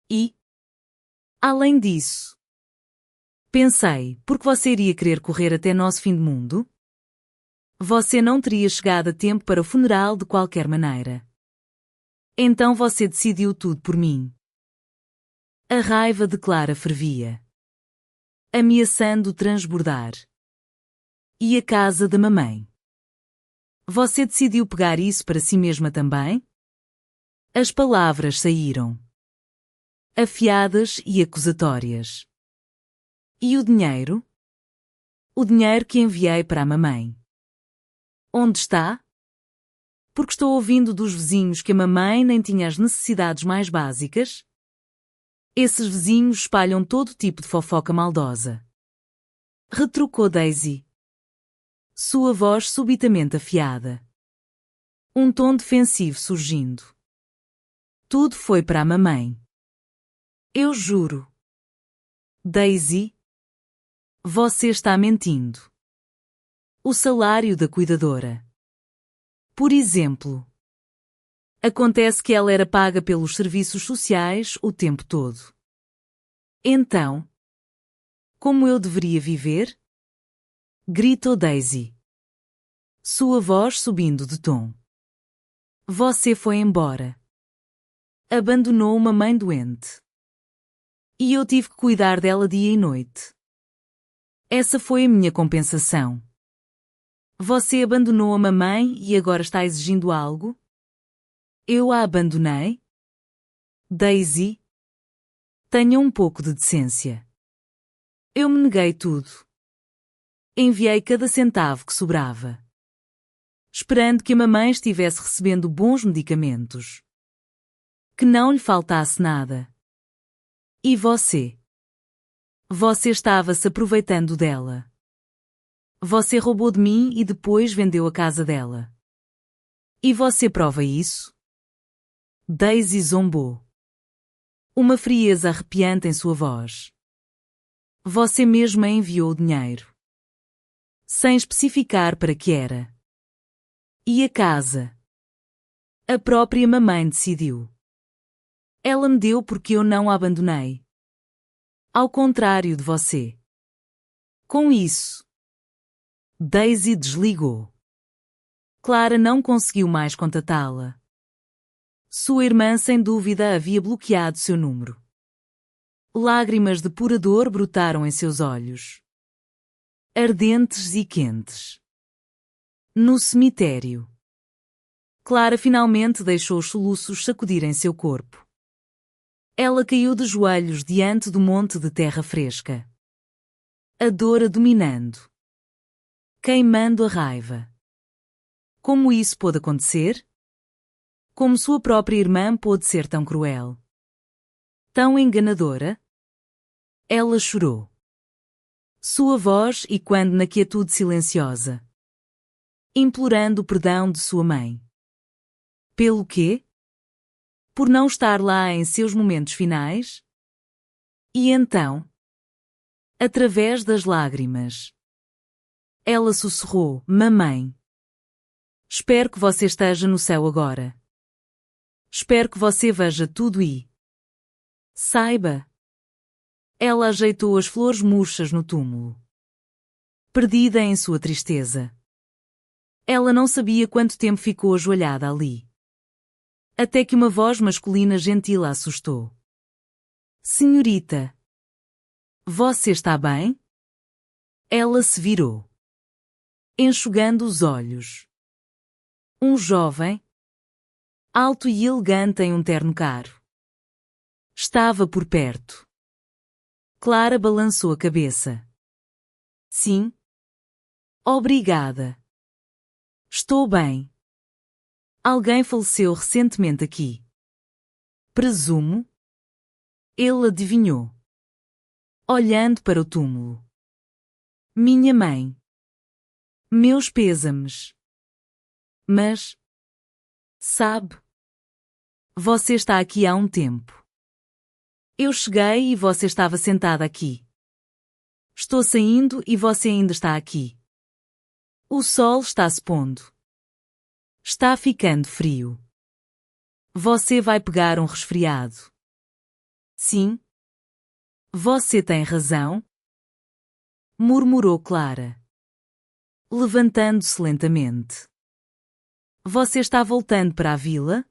[SPEAKER 1] E, além disso, pensei, por que você iria querer correr até nosso fim de mundo? Você não teria chegado a tempo para o funeral de qualquer maneira. Então você decidiu tudo por mim. A raiva de Clara fervia, ameaçando transbordar. E a casa da mamãe? Você decidiu pegar isso para si mesma também? As palavras saíram, afiadas e acusatórias. E o dinheiro? O dinheiro que enviei para a mamãe. Onde está? Porque estou ouvindo dos vizinhos que a mamãe nem tinha as necessidades mais básicas? Esses vizinhos espalham todo tipo de fofoca maldosa. Retrucou Daisy, sua voz subitamente afiada. Um tom defensivo surgindo. Tudo foi para a mamãe. Eu juro. Daisy, você está mentindo. O salário da cuidadora. Por exemplo, acontece que ela era paga pelos serviços sociais o tempo todo. Então, como eu deveria viver? Gritou Daisy, sua voz subindo de tom. Você foi embora. Abandonou uma mãe doente. E eu tive que cuidar dela dia e noite. Essa foi a minha compensação. Você abandonou a mamãe e agora está exigindo algo? Eu a abandonei? Daisy, tenha um pouco de decência. Eu me neguei tudo. Enviei cada centavo que sobrava, esperando que a mamãe estivesse recebendo bons medicamentos, que não lhe faltasse nada. E você? Você estava se aproveitando dela. Você roubou de mim e depois vendeu a casa dela. E você prova isso? Daisy zombou, uma frieza arrepiante em sua voz. Você mesma enviou o dinheiro, sem especificar para que era. E a casa? A própria mamãe decidiu. Ela me deu porque eu não a abandonei. Ao contrário de você. Com isso, Daisy desligou. Clara não conseguiu mais contatá-la. Sua irmã sem dúvida havia bloqueado seu número. Lágrimas de pura dor brotaram em seus olhos, ardentes e quentes. No cemitério, Clara finalmente deixou os soluços sacudirem seu corpo. Ela caiu de joelhos diante do monte de terra fresca. A dor a dominando, queimando a raiva. Como isso pôde acontecer? Como sua própria irmã pôde ser tão cruel? Tão enganadora? Ela chorou. Sua voz ecoando na quietude silenciosa, implorando o perdão de sua mãe. Pelo quê? Por não estar lá em seus momentos finais? E então, através das lágrimas, ela sussurrou: Mamãe, espero que você esteja no céu agora. Espero que você veja tudo e saiba. Ela ajeitou as flores murchas no túmulo, perdida em sua tristeza. Ela não sabia quanto tempo ficou ajoelhada ali. Até que uma voz masculina gentil a assustou. Senhorita. Você está bem? Ela se virou, enxugando os olhos. Um jovem, alto e elegante em um terno caro, estava por perto. Clara balançou a cabeça. Sim. Obrigada. Estou bem. Alguém faleceu recentemente aqui. Presumo. Ele adivinhou, olhando para o túmulo. Minha mãe. Meus pêsames. Mas, sabe, você está aqui há um tempo. Eu cheguei e você estava sentada aqui. Estou saindo e você ainda está aqui. O sol está se pondo. Está ficando frio. Você vai pegar um resfriado. Sim. Você tem razão, murmurou Clara, levantando-se lentamente. Você está voltando para a vila?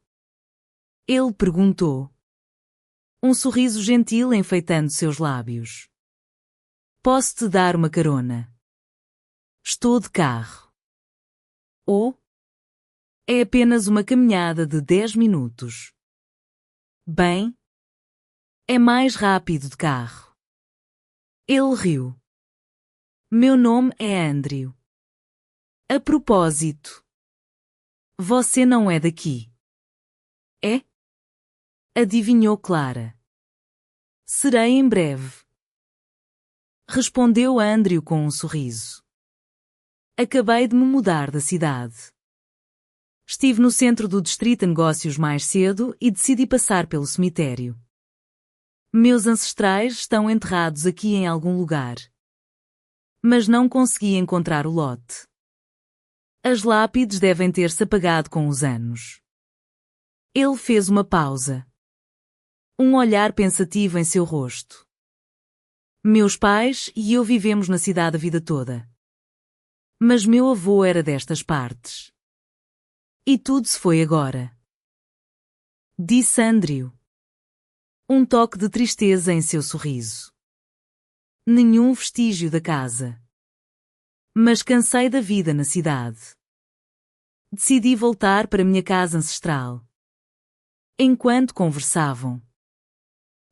[SPEAKER 1] Ele perguntou. Um sorriso gentil enfeitando seus lábios. Posso te dar uma carona? Estou de carro. Ou? É apenas uma caminhada de 10 minutos. Bem, é mais rápido de carro. Ele riu. Meu nome é Andrew. A propósito, você não é daqui. É? Adivinhou Clara. Serei em breve. Respondeu Andrew com um sorriso. Acabei de me mudar da cidade. Estive no centro do distrito de negócios mais cedo e decidi passar pelo cemitério. Meus ancestrais estão enterrados aqui em algum lugar. Mas não consegui encontrar o lote. As lápides devem ter-se apagado com os anos. Ele fez uma pausa. Um olhar pensativo em seu rosto. Meus pais e eu vivemos na cidade a vida toda. Mas meu avô era destas partes. E tudo se foi agora. Disse Andrew. Um toque de tristeza em seu sorriso. Nenhum vestígio da casa. Mas cansei da vida na cidade. Decidi voltar para minha casa ancestral. Enquanto conversavam,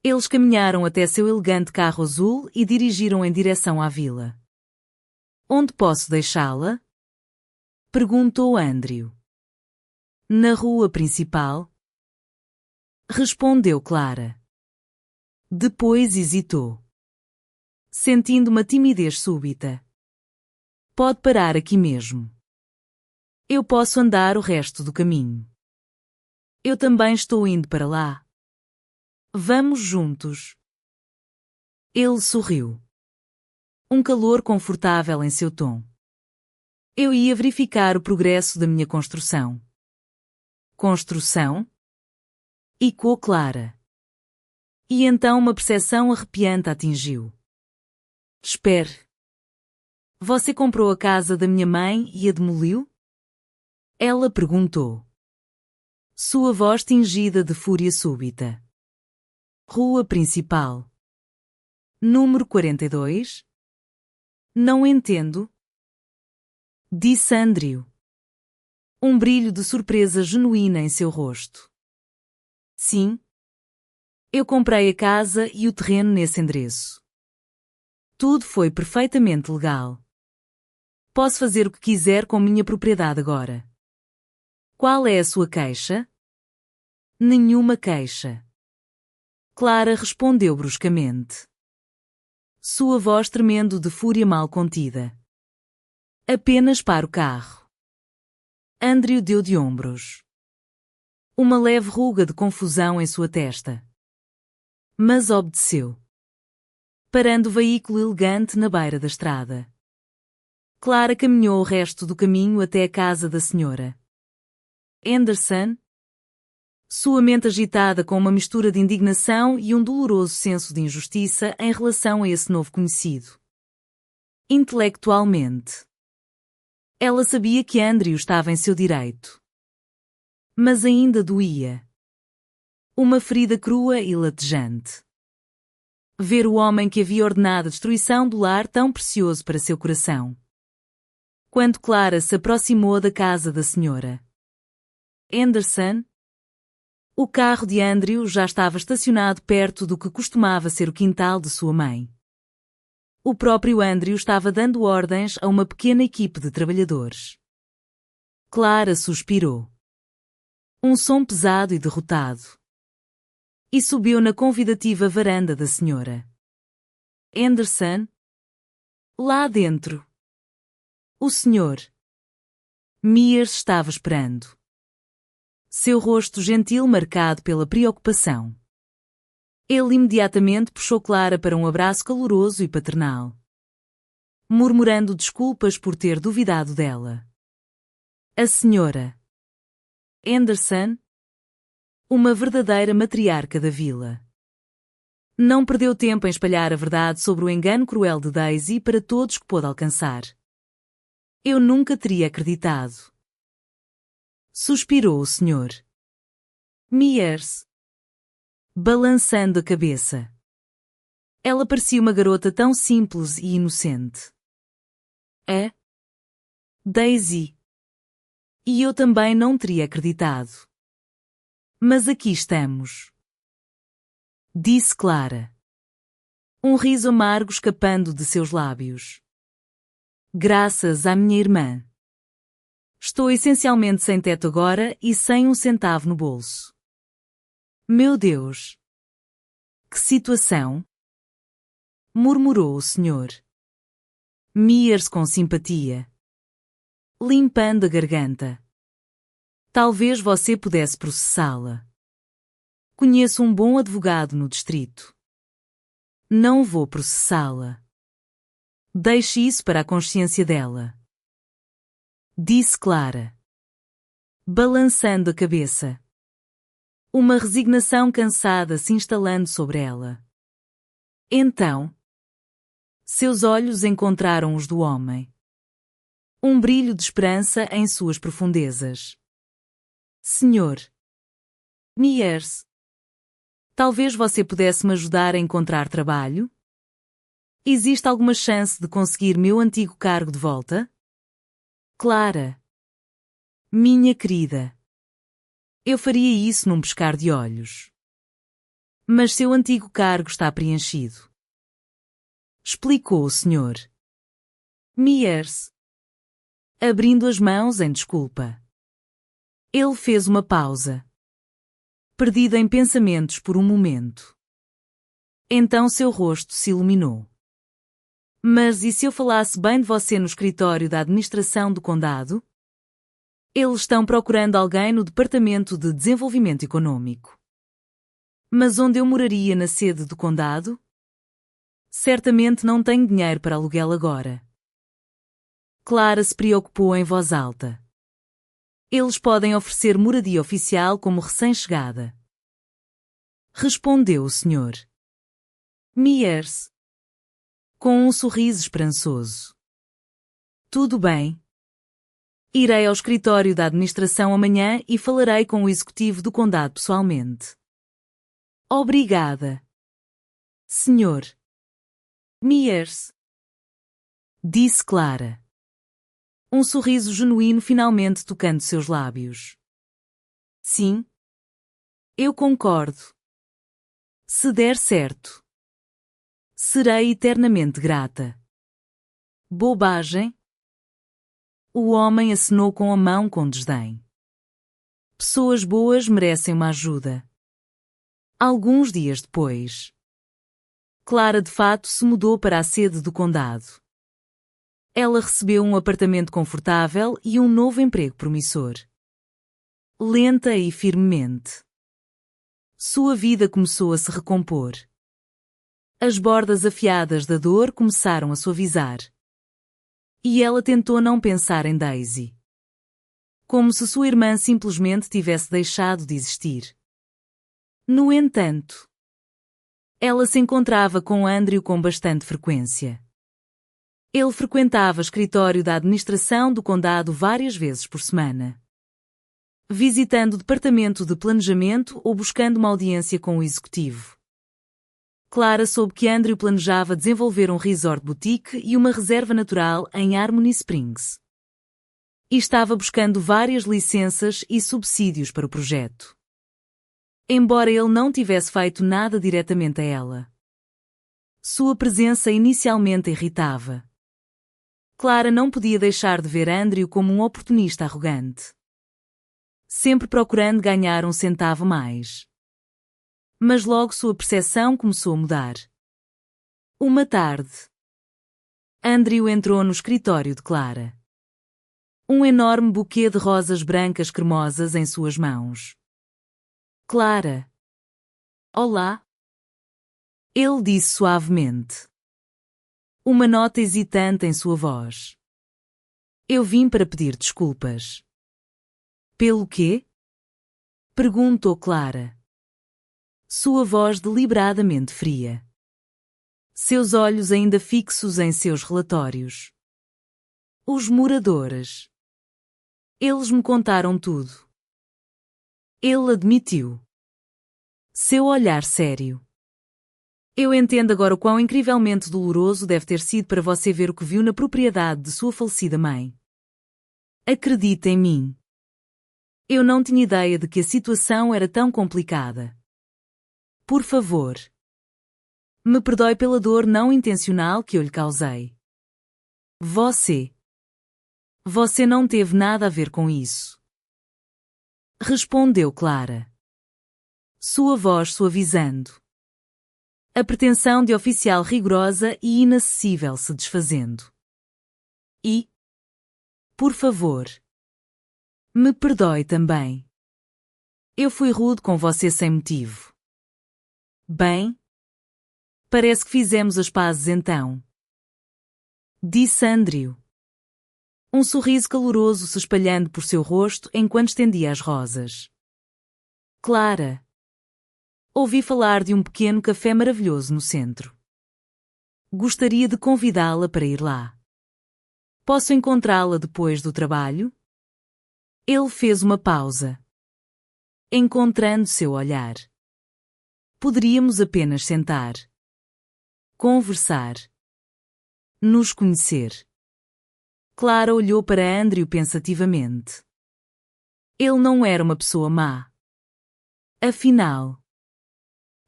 [SPEAKER 1] eles caminharam até seu elegante carro azul e dirigiram em direção à vila. Onde posso deixá-la? Perguntou Andrew. Na rua principal? Respondeu Clara. Depois hesitou, sentindo uma timidez súbita. Pode parar aqui mesmo. Eu posso andar o resto do caminho. Eu também estou indo para lá. Vamos juntos. Ele sorriu. Um calor confortável em seu tom. Eu ia verificar o progresso da minha construção. Construção? Ecoou Clara. E então uma percepção arrepiante a atingiu. Espere. Você comprou a casa da minha mãe e a demoliu? Ela perguntou. Sua voz tingida de fúria súbita. Rua principal. Número 42? Não entendo. Disse Andrew. Um brilho de surpresa genuína em seu rosto. Sim. Eu comprei a casa e o terreno nesse endereço. Tudo foi perfeitamente legal. Posso fazer o que quiser com minha propriedade agora. Qual é a sua queixa? Nenhuma queixa. Clara respondeu bruscamente. Sua voz tremendo de fúria mal contida. Apenas para o carro. Andrew deu de ombros. Uma leve ruga de confusão em sua testa. Mas obedeceu. Parando o veículo elegante na beira da estrada. Clara caminhou o resto do caminho até a casa da senhora Anderson. Sua mente agitada com uma mistura de indignação e um doloroso senso de injustiça em relação a esse novo conhecido. Intelectualmente, ela sabia que Andrew estava em seu direito. Mas ainda doía. Uma ferida crua e latejante. Ver o homem que havia ordenado a destruição do lar tão precioso para seu coração. Quando Clara se aproximou da casa da senhora Anderson, o carro de Andrew já estava estacionado perto do que costumava ser o quintal de sua mãe. O próprio Andrew estava dando ordens a uma pequena equipe de trabalhadores. Clara suspirou. Um som pesado e derrotado. E subiu na convidativa varanda da senhora Anderson. Lá dentro, o Sr. Mears estava esperando. Seu rosto gentil marcado pela preocupação. Ele imediatamente puxou Clara para um abraço caloroso e paternal, murmurando desculpas por ter duvidado dela. A senhora Anderson, uma verdadeira matriarca da vila, não perdeu tempo em espalhar a verdade sobre o engano cruel de Daisy para todos que pôde alcançar. Eu nunca teria acreditado. Suspirou o Sr. Mears, balançando a cabeça. Ela parecia uma garota tão simples e inocente. É? Daisy. E eu também não teria acreditado. Mas aqui estamos. Disse Clara. Um riso amargo escapando de seus lábios. Graças à minha irmã. Estou essencialmente sem teto agora e sem um centavo no bolso. Meu Deus! Que situação! Murmurou o Sr. Mears com simpatia, limpando a garganta. Talvez você pudesse processá-la. Conheço um bom advogado no distrito. Não vou processá-la. Deixe isso para a consciência dela. Disse Clara, balançando a cabeça. Uma resignação cansada se instalando sobre ela. Então, seus olhos encontraram os do homem. Um brilho de esperança em suas profundezas. Senhor Mears, talvez você pudesse me ajudar a encontrar trabalho? Existe alguma chance de conseguir meu antigo cargo de volta? Clara, minha querida, eu faria isso num piscar de olhos. Mas seu antigo cargo está preenchido. Explicou o Sr. Mears, abrindo as mãos em desculpa. Ele fez uma pausa, perdido em pensamentos por um momento. Então seu rosto se iluminou. Mas e se eu falasse bem de você no escritório da administração do condado? Eles estão procurando alguém no Departamento de Desenvolvimento Econômico. Mas onde eu moraria na sede do condado? Certamente não tenho dinheiro para aluguel agora. Clara se preocupou em voz alta. Eles podem oferecer moradia oficial como recém-chegada. Respondeu o Sr. Mears, com um sorriso esperançoso. Tudo bem. Irei ao escritório da administração amanhã e falarei com o executivo do condado pessoalmente. Obrigada, Sr. Mears, disse Clara. Um sorriso genuíno finalmente tocando seus lábios. Sim. Eu concordo. Se der certo, serei eternamente grata. Bobagem? O homem acenou com a mão com desdém. Pessoas boas merecem uma ajuda. Alguns dias depois, Clara de fato se mudou para a sede do condado. Ela recebeu um apartamento confortável e um novo emprego promissor. Lenta e firmemente, sua vida começou a se recompor. As bordas afiadas da dor começaram a suavizar. E ela tentou não pensar em Daisy. Como se sua irmã simplesmente tivesse deixado de existir. No entanto, ela se encontrava com Andrew com bastante frequência. Ele frequentava o escritório da administração do condado várias vezes por semana, visitando o departamento de planejamento ou buscando uma audiência com o executivo. Clara soube que Andrew planejava desenvolver um resort boutique e uma reserva natural em Harmony Springs. E estava buscando várias licenças e subsídios para o projeto. Embora ele não tivesse feito nada diretamente a ela, sua presença inicialmente irritava. Clara não podia deixar de ver Andrew como um oportunista arrogante, sempre procurando ganhar um centavo mais. Mas logo sua percepção começou a mudar. Uma tarde, Andrew entrou no escritório de Clara. Um enorme buquê de rosas brancas cremosas em suas mãos. Clara. Olá. Ele disse suavemente. Uma nota hesitante em sua voz. Eu vim para pedir desculpas. Pelo quê? Perguntou Clara. Sua voz deliberadamente fria. Seus olhos ainda fixos em seus relatórios. Os moradores. Eles me contaram tudo. Ele admitiu. Seu olhar sério. Eu entendo agora o quão incrivelmente doloroso deve ter sido para você ver o que viu na propriedade de sua falecida mãe. Acredita em mim. Eu não tinha ideia de que a situação era tão complicada. Por favor. Me perdoe pela dor não intencional que eu lhe causei. Você não teve nada a ver com isso. Respondeu Clara. Sua voz suavizando. A pretensão de oficial rigorosa e inacessível se desfazendo. E, por favor, me perdoe também. Eu fui rude com você sem motivo. Bem, parece que fizemos as pazes então. Disse Andrew. Um sorriso caloroso se espalhando por seu rosto enquanto estendia as rosas. Clara. Ouvi falar de um pequeno café maravilhoso no centro. Gostaria de convidá-la para ir lá. Posso encontrá-la depois do trabalho? Ele fez uma pausa, encontrando seu olhar. Poderíamos apenas sentar, conversar, nos conhecer. Clara olhou para Andrew pensativamente. Ele não era uma pessoa má. Afinal,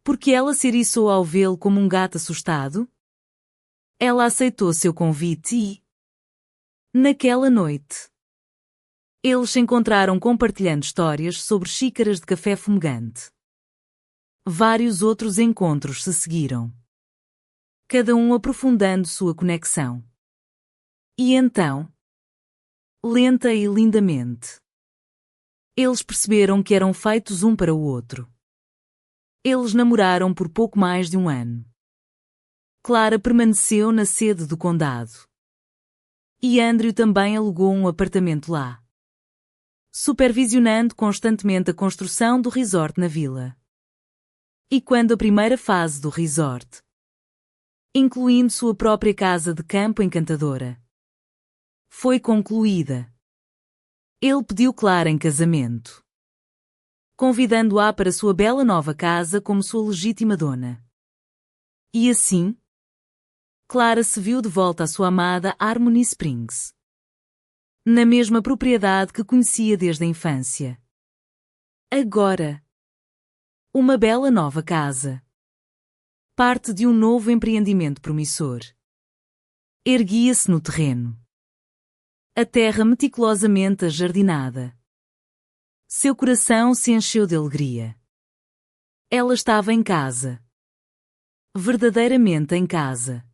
[SPEAKER 1] por que ela se eriçou ao vê-lo como um gato assustado? Ela aceitou seu convite e, naquela noite, eles se encontraram compartilhando histórias sobre xícaras de café fumegante. Vários outros encontros se seguiram, cada um aprofundando sua conexão. E então, lenta e lindamente, eles perceberam que eram feitos um para o outro. Eles namoraram por pouco mais de um ano. Clara permaneceu na sede do condado. E Andrew também alugou um apartamento lá, supervisionando constantemente a construção do resort na vila. E quando a primeira fase do resort, incluindo sua própria casa de campo encantadora, foi concluída, ele pediu Clara em casamento, convidando-a para sua bela nova casa como sua legítima dona. E assim, Clara se viu de volta à sua amada Harmony Springs, na mesma propriedade que conhecia desde a infância. Agora, uma bela nova casa, parte de um novo empreendimento promissor, erguia-se no terreno. A terra meticulosamente ajardinada. Seu coração se encheu de alegria. Ela estava em casa. Verdadeiramente em casa.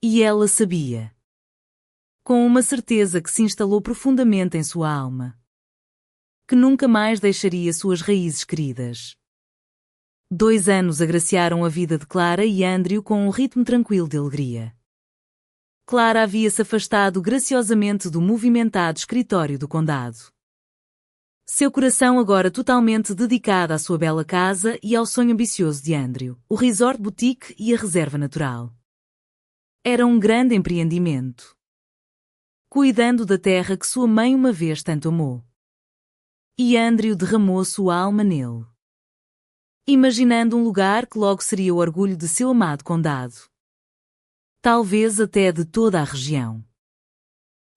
[SPEAKER 1] E ela sabia. Com uma certeza que se instalou profundamente em sua alma. Que nunca mais deixaria suas raízes queridas. 2 anos agraciaram a vida de Clara e Andrew com um ritmo tranquilo de alegria. Clara havia-se afastado graciosamente do movimentado escritório do condado. Seu coração agora totalmente dedicado à sua bela casa e ao sonho ambicioso de Andrew, o resort boutique e a reserva natural. Era um grande empreendimento. Cuidando da terra que sua mãe uma vez tanto amou. E Andrew derramou sua alma nele. imaginando um lugar que logo seria o orgulho de seu amado condado. Talvez até de toda a região.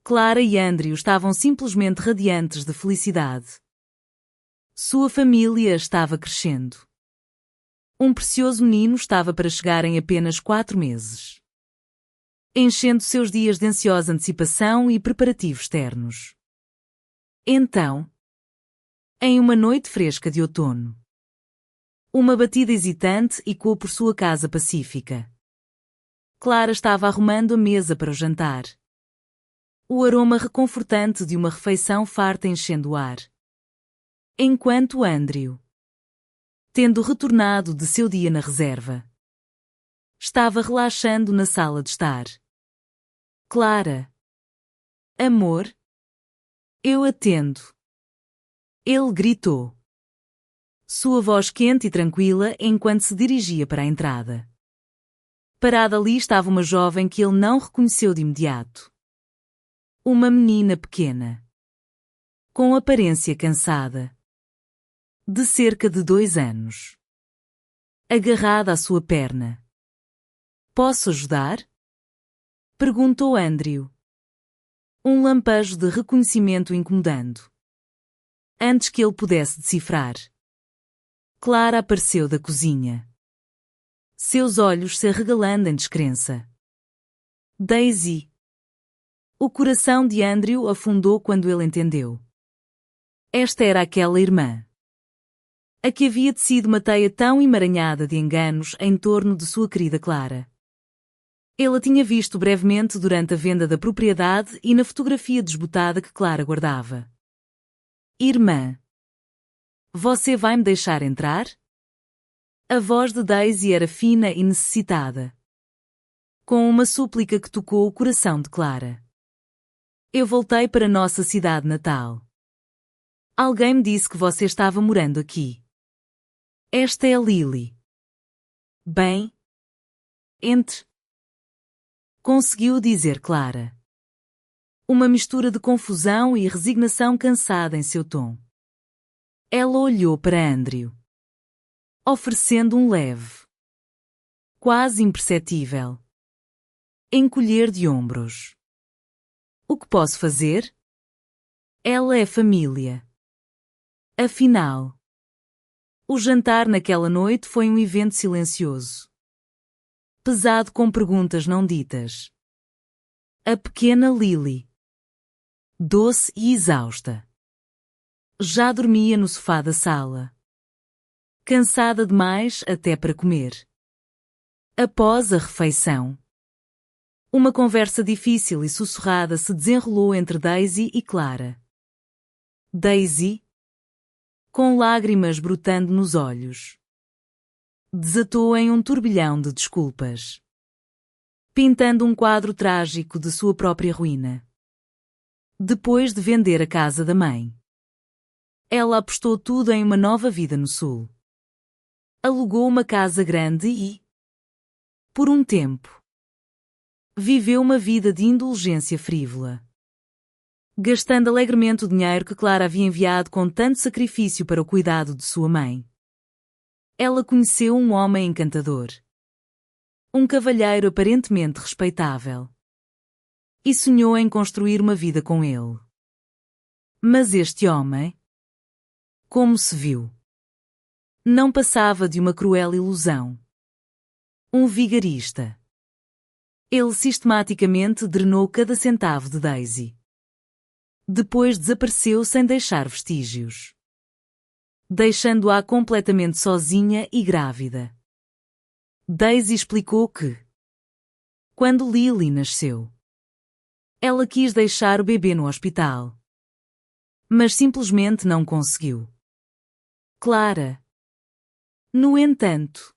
[SPEAKER 1] Clara e Andrew estavam simplesmente radiantes de felicidade. Sua família estava crescendo. Um precioso menino estava para chegar em apenas 4 meses, enchendo seus dias de ansiosa antecipação e preparativos ternos. Então, em uma noite fresca de outono, uma batida hesitante ecoou por sua casa pacífica. Clara estava arrumando a mesa para o jantar. O aroma reconfortante de uma refeição farta enchendo o ar. Enquanto Andrew, tendo retornado de seu dia na reserva, estava relaxando na sala de estar. Clara. Amor? Eu atendo. Ele gritou. Sua voz quente e tranquila enquanto se dirigia para a entrada. Parada ali estava uma jovem que ele não reconheceu de imediato. Uma menina pequena, com aparência cansada, de cerca de 2 anos. Agarrada à sua perna. Posso ajudar? Perguntou Andrew. Um lampejo de reconhecimento incomodando. Antes que ele pudesse decifrar, Clara apareceu da cozinha. Seus olhos se arregalando em descrença. Daisy. O coração de Andrew afundou quando ele entendeu. Esta era aquela irmã. A que havia tecido uma teia tão emaranhada de enganos em torno de sua querida Clara. Ele a tinha visto brevemente durante a venda da propriedade e na fotografia desbotada que Clara guardava. Irmã. Você vai me deixar entrar? A voz de Daisy era fina e necessitada, com uma súplica que tocou o coração de Clara. Eu voltei para nossa cidade natal. Alguém me disse que você estava morando aqui. Esta é Lily. Bem, entre. Conseguiu dizer Clara. Uma mistura de confusão e resignação cansada em seu tom. Ela olhou para Andrew, oferecendo um leve, quase imperceptível, encolher de ombros. O que posso fazer? Ela é família. Afinal, o jantar naquela noite foi um evento silencioso, pesado com perguntas não ditas. A pequena Lily, doce e exausta, já dormia no sofá da sala, cansada demais até para comer. Após a refeição, uma conversa difícil e sussurrada se desenrolou entre Daisy e Clara. Daisy, com lágrimas brotando nos olhos, desatou em um turbilhão de desculpas, pintando um quadro trágico de sua própria ruína. Depois de vender a casa da mãe, ela apostou tudo em uma nova vida no sul. Alugou uma casa grande e, por um tempo, viveu uma vida de indulgência frívola, gastando alegremente o dinheiro que Clara havia enviado com tanto sacrifício para o cuidado de sua mãe. Ela conheceu um homem encantador, um cavalheiro aparentemente respeitável, e sonhou em construir uma vida com ele. Mas este homem, como se viu, não passava de uma cruel ilusão. Um vigarista. Ele sistematicamente drenou cada centavo de Daisy. Depois desapareceu sem deixar vestígios, deixando-a completamente sozinha e grávida. Daisy explicou que, quando Lily nasceu, ela quis deixar o bebê no hospital, mas simplesmente não conseguiu. Clara, no entanto,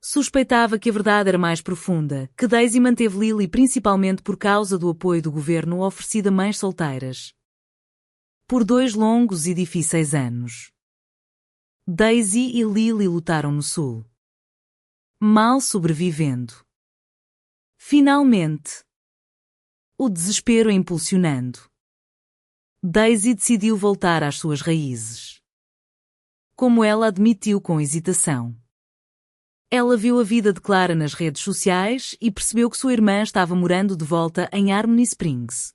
[SPEAKER 1] suspeitava que a verdade era mais profunda, que Daisy manteve Lily principalmente por causa do apoio do governo oferecido a mães solteiras. Por 2 longos e difíceis anos, Daisy e Lily lutaram no sul, mal sobrevivendo. Finalmente, o desespero a impulsionando, Daisy decidiu voltar às suas raízes. como ela admitiu com hesitação. Ela viu a vida de Clara nas redes sociais e percebeu que sua irmã estava morando de volta em Harmony Springs.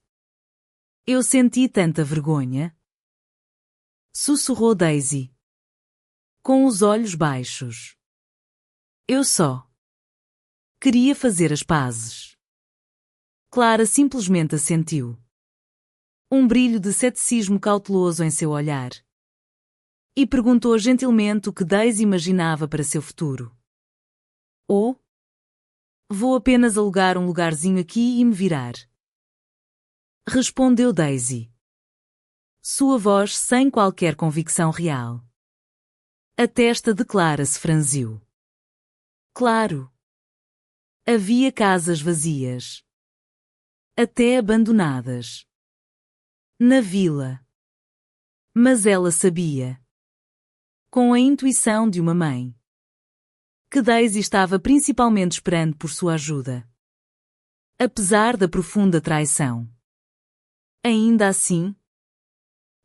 [SPEAKER 1] Eu senti tanta vergonha, sussurrou Daisy, com os olhos baixos. Eu só queria fazer as pazes. Clara simplesmente assentiu. Um brilho de ceticismo cauteloso em seu olhar. E perguntou gentilmente o que Daisy imaginava para seu futuro. Vou apenas alugar um lugarzinho aqui e me virar. Respondeu Daisy. Sua voz sem qualquer convicção real. A testa de Clara se franziu. Claro. Havia casas vazias. Até abandonadas. Na vila. Mas ela sabia, com a intuição de uma mãe, que Daisy estava principalmente esperando por sua ajuda. Apesar da profunda traição. Ainda assim,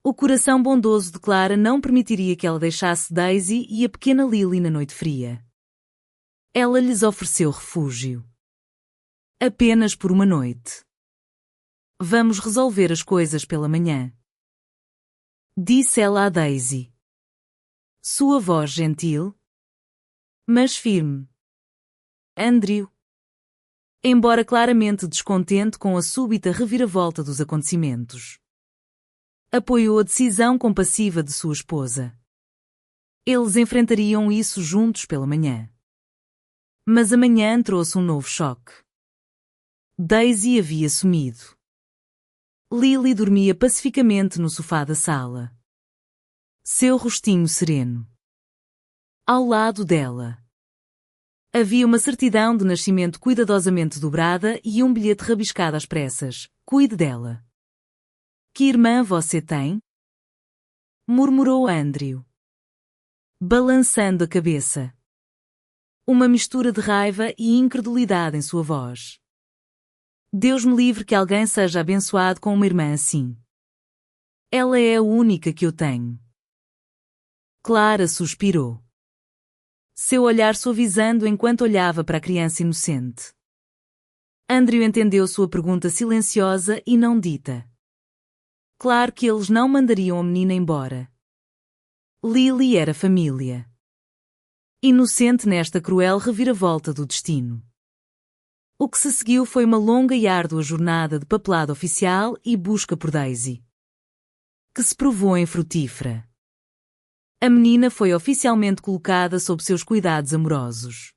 [SPEAKER 1] o coração bondoso de Clara não permitiria que ela deixasse Daisy e a pequena Lily na noite fria. Ela lhes ofereceu refúgio. Apenas por uma noite. Vamos resolver as coisas pela manhã, disse ela a Daisy. Sua voz gentil, mas firme. Andrew, embora claramente descontente com a súbita reviravolta dos acontecimentos, apoiou a decisão compassiva de sua esposa. Eles enfrentariam isso juntos pela manhã. Mas a manhã trouxe um novo choque. Daisy havia sumido. Lily dormia pacificamente no sofá da sala. Seu rostinho sereno. Ao lado dela havia uma certidão de nascimento cuidadosamente dobrada e um bilhete rabiscado às pressas. Cuide dela. Que irmã você tem? Murmurou Andrew, balançando a cabeça. Uma mistura de raiva e incredulidade em sua voz. Deus me livre que alguém seja abençoado com uma irmã assim. Ela é a única que eu tenho. Clara suspirou. Seu olhar suavizando enquanto olhava para a criança inocente. Andrew entendeu sua pergunta silenciosa e não dita. Claro que eles não mandariam a menina embora. Lily era família. Inocente nesta cruel reviravolta do destino. O que se seguiu foi uma longa e árdua jornada de papelada oficial e busca por Daisy, que se provou infrutífera. A menina foi oficialmente colocada sob seus cuidados amorosos.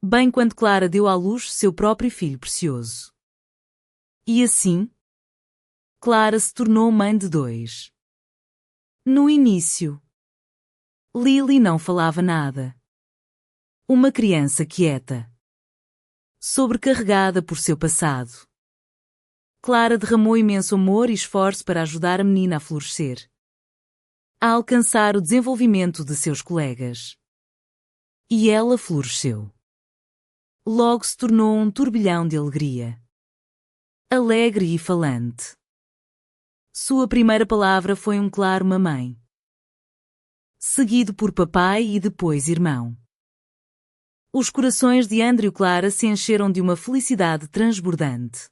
[SPEAKER 1] Bem quando Clara deu à luz seu próprio filho precioso. E assim, Clara se tornou mãe de 2. No início, Lily não falava nada. Uma criança quieta. Sobrecarregada por seu passado. Clara derramou imenso amor e esforço para ajudar a menina a florescer. A alcançar o desenvolvimento de seus colegas. E ela floresceu. Logo se tornou um turbilhão de alegria. Alegre e falante. Sua primeira palavra foi um claro mamãe. Seguido por papai e depois irmão. Os corações de Andrew e Clara se encheram de uma felicidade transbordante.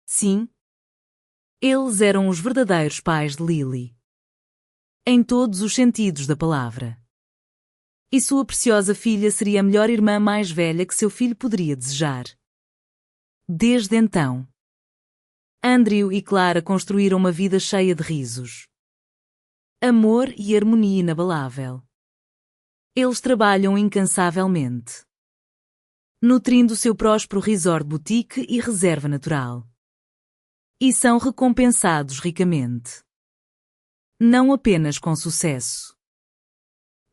[SPEAKER 1] Sim. Eles eram os verdadeiros pais de Lily. Em todos os sentidos da palavra. E sua preciosa filha seria a melhor irmã mais velha que seu filho poderia desejar. Desde então, Andrew e Clara construíram uma vida cheia de risos, amor e harmonia inabalável. Eles trabalham incansavelmente, nutrindo seu próspero resort boutique e reserva natural. E são recompensados ricamente. Não apenas com sucesso,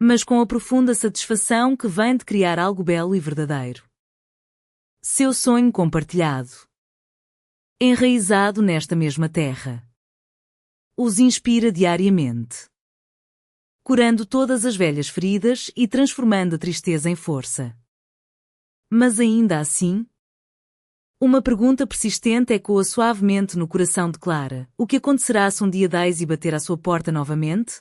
[SPEAKER 1] mas com a profunda satisfação que vem de criar algo belo e verdadeiro. Seu sonho compartilhado, enraizado nesta mesma terra, os inspira diariamente, curando todas as velhas feridas e transformando a tristeza em força. Mas ainda assim, uma pergunta persistente ecoa suavemente no coração de Clara. O que acontecerá se um dia Daisy bater à sua porta novamente?